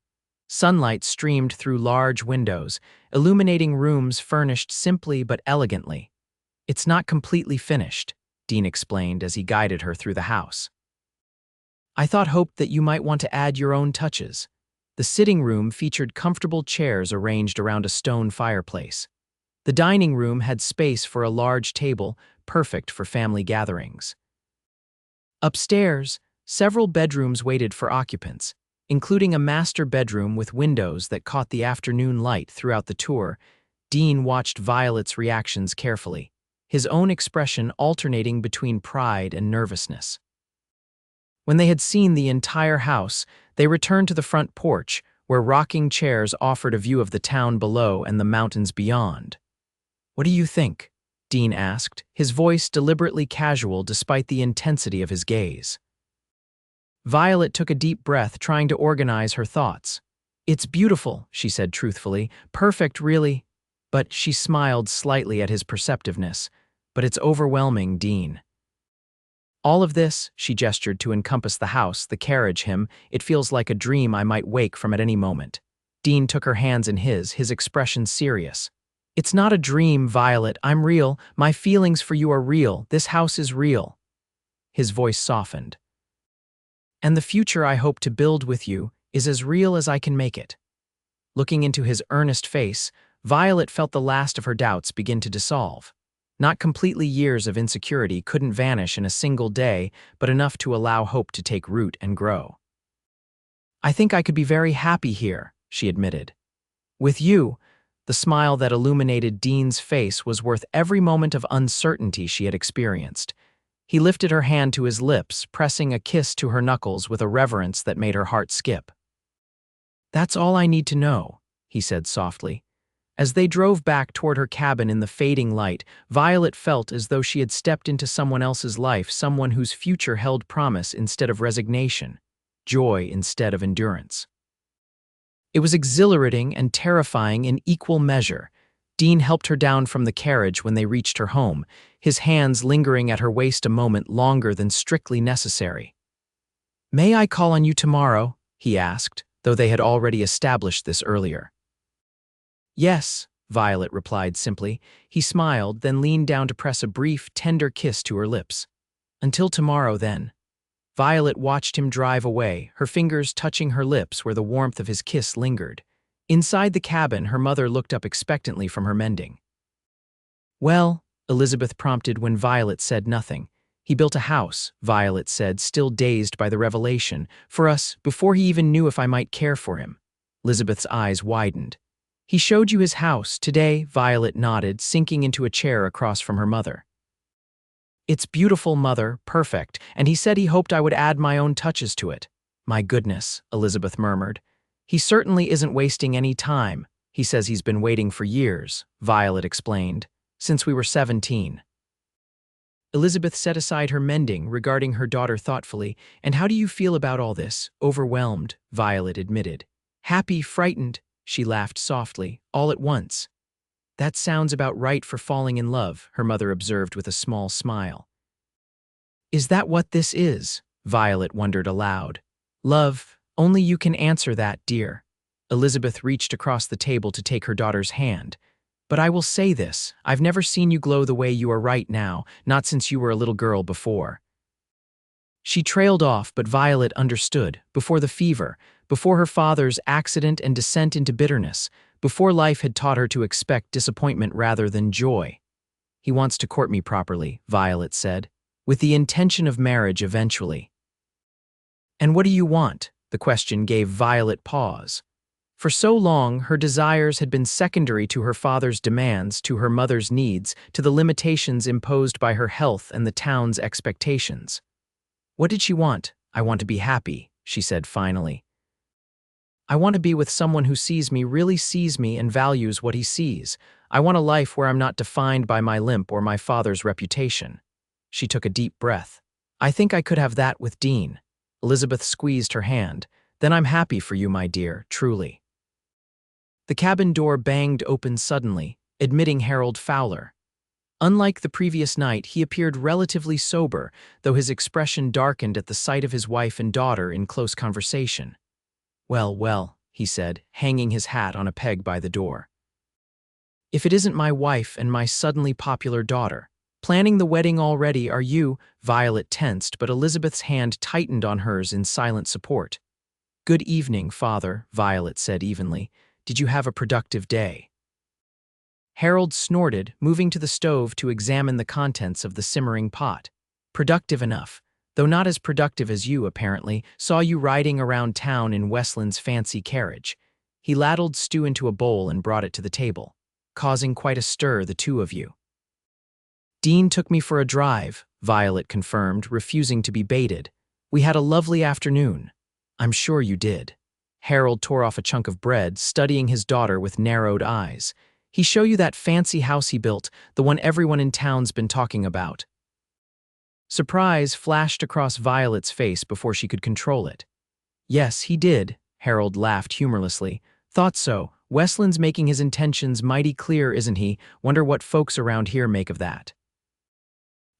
S1: Sunlight streamed through large windows, illuminating rooms furnished simply but elegantly. "It's not completely finished," Dean explained as he guided her through the house. "I hoped that you might want to add your own touches." The sitting room featured comfortable chairs arranged around a stone fireplace. The dining room had space for a large table, perfect for family gatherings. Upstairs, several bedrooms waited for occupants, including a master bedroom with windows that caught the afternoon light throughout the tour. Dean watched Violet's reactions carefully, his own expression alternating between pride and nervousness. When they had seen the entire house, they returned to the front porch, where rocking chairs offered a view of the town below and the mountains beyond. "What do you think?" Dean asked, his voice deliberately casual despite the intensity of his gaze. Violet took a deep breath, trying to organize her thoughts. "It's beautiful," she said truthfully. "Perfect, really." But she smiled slightly at his perceptiveness. But it's overwhelming, Dean. All of this, she gestured to encompass the house, the carriage, him, it feels like a dream I might wake from at any moment. Dean took her hands in his expression serious. It's not a dream, Violet, I'm real, my feelings for you are real, this house is real. His voice softened. And the future I hope to build with you is as real as I can make it. Looking into his earnest face, Violet felt the last of her doubts begin to dissolve. Not completely years of insecurity couldn't vanish in a single day, but enough to allow hope to take root and grow. I think I could be very happy here, she admitted. With you, the smile that illuminated Dean's face was worth every moment of uncertainty she had experienced. He lifted her hand to his lips, pressing a kiss to her knuckles with a reverence that made her heart skip. That's all I need to know, he said softly. As they drove back toward her cabin in the fading light, Violet felt as though she had stepped into someone else's life, someone whose future held promise instead of resignation, joy instead of endurance. It was exhilarating and terrifying in equal measure. Dean helped her down from the carriage when they reached her home, his hands lingering at her waist a moment longer than strictly necessary. "May I call on you tomorrow?" he asked, though they had already established this earlier. "Yes," Violet replied simply. He smiled, then leaned down to press a brief, tender kiss to her lips. "Until tomorrow, then." Violet watched him drive away, her fingers touching her lips where the warmth of his kiss lingered. Inside the cabin, her mother looked up expectantly from her mending. "Well," Elizabeth prompted when Violet said nothing. "He built a house," Violet said, still dazed by the revelation, "for us, before he even knew if I might care for him." Elizabeth's eyes widened. "He showed you his house today," Violet nodded, sinking into a chair across from her mother. "It's beautiful, Mother, perfect, and he said he hoped I would add my own touches to it." "My goodness," Elizabeth murmured. "He certainly isn't wasting any time. He says he's been waiting for years," Violet explained, "since we were 17. Elizabeth set aside her mending, regarding her daughter thoughtfully. "And how do you feel about all this?" "Overwhelmed," Violet admitted. "Happy, frightened," she laughed softly, "all at once." "That sounds about right for falling in love," her mother observed with a small smile. "Is that what this is?" Violet wondered aloud. "Love, only you can answer that, dear." Elizabeth reached across the table to take her daughter's hand. "But I will say this, I've never seen you glow the way you are right now, not since you were a little girl before." She trailed off, but Violet understood. Before the fever, before her father's accident and descent into bitterness, before life had taught her to expect disappointment rather than joy. "He wants to court me properly," Violet said, "with the intention of marriage eventually." "And what do you want?" The question gave Violet pause. For so long, her desires had been secondary to her father's demands, to her mother's needs, to the limitations imposed by her health and the town's expectations. What did she want? "I want to be happy," she said finally. "I want to be with someone who sees me, really sees me, and values what he sees. I want a life where I'm not defined by my limp or my father's reputation." She took a deep breath. "I think I could have that with Dean." Elizabeth squeezed her hand. "Then I'm happy for you, my dear, truly." The cabin door banged open suddenly, admitting Harold Fowler. Unlike the previous night, he appeared relatively sober, though his expression darkened at the sight of his wife and daughter in close conversation. "Well, well," he said, hanging his hat on a peg by the door. "If it isn't my wife and my suddenly popular daughter. Planning the wedding already, are you?" Violet tensed, but Elizabeth's hand tightened on hers in silent support. "Good evening, Father," Violet said evenly. "Did you have a productive day?" Harold snorted, moving to the stove to examine the contents of the simmering pot. "Productive enough, though not as productive as you, apparently. Saw you riding around town in Westland's fancy carriage." He ladled stew into a bowl and brought it to the table, "causing quite a stir, the two of you." "Dean took me for a drive," Violet confirmed, refusing to be baited. "We had a lovely afternoon." "I'm sure you did." Harold tore off a chunk of bread, studying his daughter with narrowed eyes. "He show you that fancy house he built, the one everyone in town's been talking about?" Surprise flashed across Violet's face before she could control it. "Yes, he did," Harold laughed humorlessly. "Thought so. Westland's making his intentions mighty clear, isn't he? Wonder what folks around here make of that."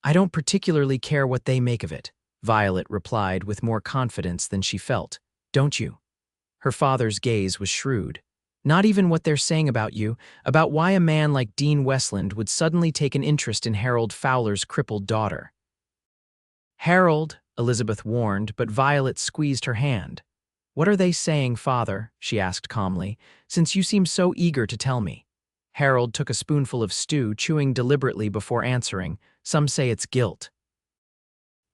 S1: "I don't particularly care what they make of it," Violet replied with more confidence than she felt. "Don't you?" Her father's gaze was shrewd. "Not even what they're saying about you, about why a man like Dean Westland would suddenly take an interest in Harold Fowler's crippled daughter." "Harold," Elizabeth warned, but Violet squeezed her hand. "What are they saying, father?" she asked calmly, "since you seem so eager to tell me." Harold took a spoonful of stew, chewing deliberately before answering. "Some say it's guilt.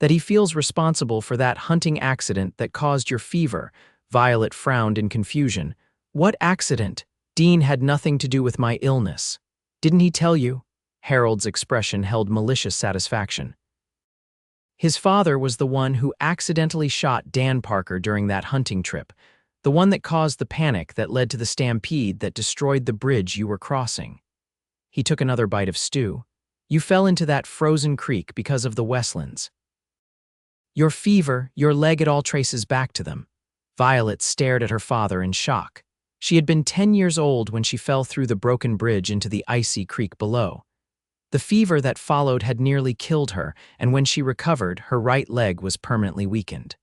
S1: That he feels responsible for that hunting accident that caused your fever." Violet frowned in confusion. "What accident? Dean had nothing to do with my illness. Didn't he tell you?" Harold's expression held malicious satisfaction. "His father was the one who accidentally shot Dan Parker during that hunting trip, the one that caused the panic that led to the stampede that destroyed the bridge you were crossing." He took another bite of stew. "You fell into that frozen creek because of the Westlands. Your fever, your leg, it all traces back to them." Violet stared at her father in shock. She had been 10 years old when she fell through the broken bridge into the icy creek below. The fever that followed had nearly killed her, and when she recovered, her right leg was permanently weakened.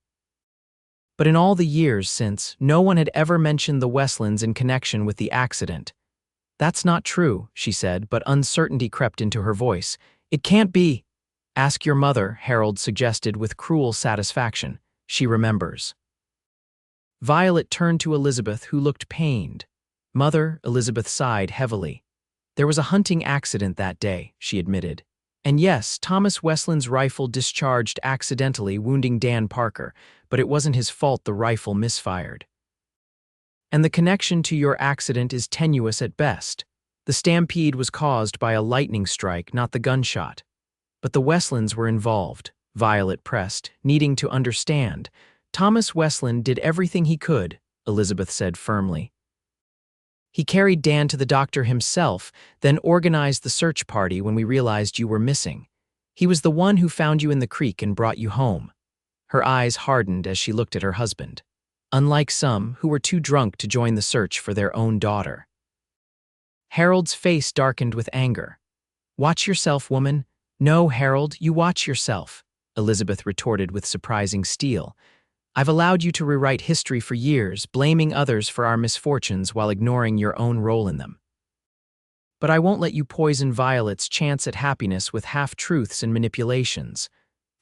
S1: But in all the years since, no one had ever mentioned the Westlands in connection with the accident. "That's not true," she said, but uncertainty crept into her voice. "It can't be." "Ask your mother," Harold suggested with cruel satisfaction. "She remembers." Violet turned to Elizabeth, who looked pained. "Mother," Elizabeth sighed heavily. "There was a hunting accident that day," she admitted. "And yes, Thomas Westland's rifle discharged accidentally, wounding Dan Parker, but it wasn't his fault the rifle misfired. And the connection to your accident is tenuous at best. The stampede was caused by a lightning strike, not the gunshot. But the Westlands were involved," Violet pressed, needing to understand. "Thomas Westland did everything he could," Elizabeth said firmly. "He carried Dan to the doctor himself, then organized the search party when we realized you were missing. He was the one who found you in the creek and brought you home." Her eyes hardened as she looked at her husband. "Unlike some who were too drunk to join the search for their own daughter." Harold's face darkened with anger. "Watch yourself, woman." "No, Harold, you watch yourself," Elizabeth retorted with surprising steel. "I've allowed you to rewrite history for years, blaming others for our misfortunes while ignoring your own role in them. But I won't let you poison Violet's chance at happiness with half-truths and manipulations."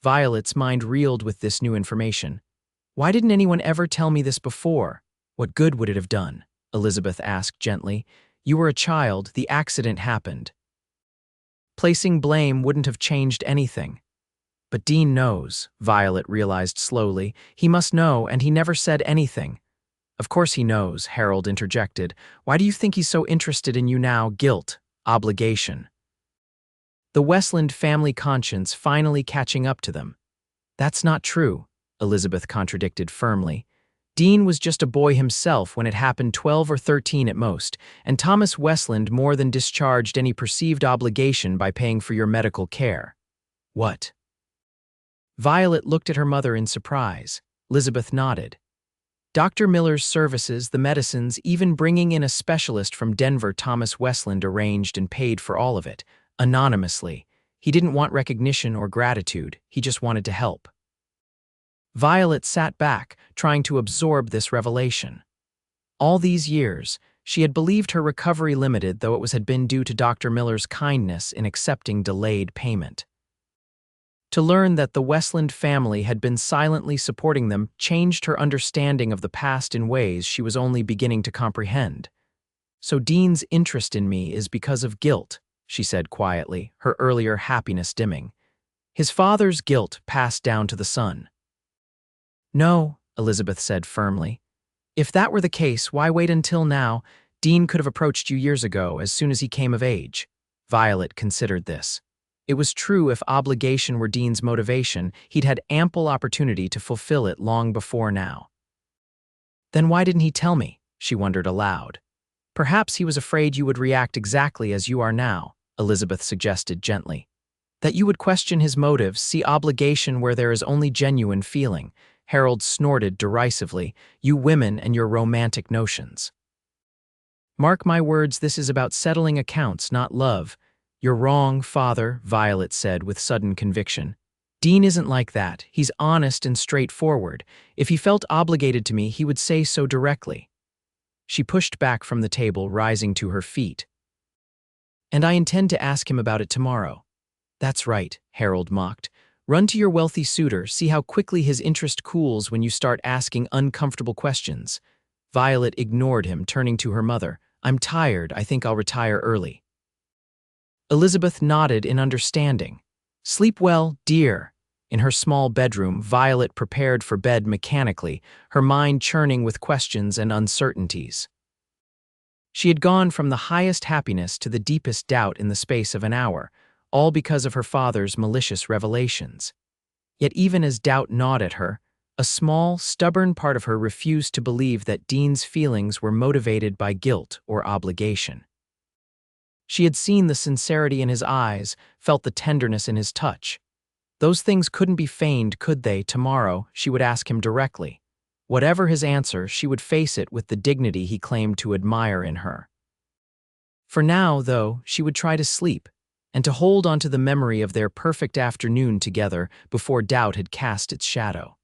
S1: Violet's mind reeled with this new information. "Why didn't anyone ever tell me this before?" "What good would it have done?" Elizabeth asked gently. "You were a child, the accident happened. Placing blame wouldn't have changed anything." "But Dean knows," Violet realized slowly. "He must know, and he never said anything." "Of course he knows," Harold interjected. "Why do you think he's so interested in you now? Guilt, obligation. The Westland family conscience finally catching up to them." "That's not true," Elizabeth contradicted firmly. "Dean was just a boy himself when it happened, 12 or 13 at most, and Thomas Westland more than discharged any perceived obligation by paying for your medical care." "What?" Violet looked at her mother in surprise. Elizabeth nodded. "Dr. Miller's services, the medicines, even bringing in a specialist from Denver, Thomas Westland arranged and paid for all of it, anonymously. He didn't want recognition or gratitude, he just wanted to help." Violet sat back, trying to absorb this revelation. All these years, she had believed her recovery limited, though it had been due to Dr. Miller's kindness in accepting delayed payment. To learn that the Westland family had been silently supporting them changed her understanding of the past in ways she was only beginning to comprehend. "So Dean's interest in me is because of guilt," she said quietly, her earlier happiness dimming. "His father's guilt passed down to the son." "No," Elizabeth said firmly. "If that were the case, why wait until now? Dean could have approached you years ago, as soon as he came of age." Violet considered this. It was true, if obligation were Dean's motivation, he'd had ample opportunity to fulfill it long before now. "Then why didn't he tell me?" she wondered aloud. "Perhaps he was afraid you would react exactly as you are now," Elizabeth suggested gently. "That you would question his motives, see obligation where there is only genuine feeling." Harold snorted derisively. "You women and your romantic notions." Mark my words, this is about settling accounts, not love. You're wrong, Father, Violet said with sudden conviction. Dean isn't like that. He's honest and straightforward. If he felt obligated to me, he would say so directly. She pushed back from the table, rising to her feet. And I intend to ask him about it tomorrow. That's right, Harold mocked. Run to your wealthy suitor, see how quickly his interest cools when you start asking uncomfortable questions. Violet ignored him, turning to her mother. I'm tired, I think I'll retire early. Elizabeth nodded in understanding. Sleep well, dear. In her small bedroom, Violet prepared for bed mechanically, her mind churning with questions and uncertainties. She had gone from the highest happiness to the deepest doubt in the space of an hour, all because of her father's malicious revelations. Yet even as doubt gnawed at her, a small, stubborn part of her refused to believe that Dean's feelings were motivated by guilt or obligation. She had seen the sincerity in his eyes, felt the tenderness in his touch. Those things couldn't be feigned, could they? Tomorrow, she would ask him directly. Whatever his answer, she would face it with the dignity he claimed to admire in her. For now, though, she would try to sleep, and to hold on to the memory of their perfect afternoon together before doubt had cast its shadow.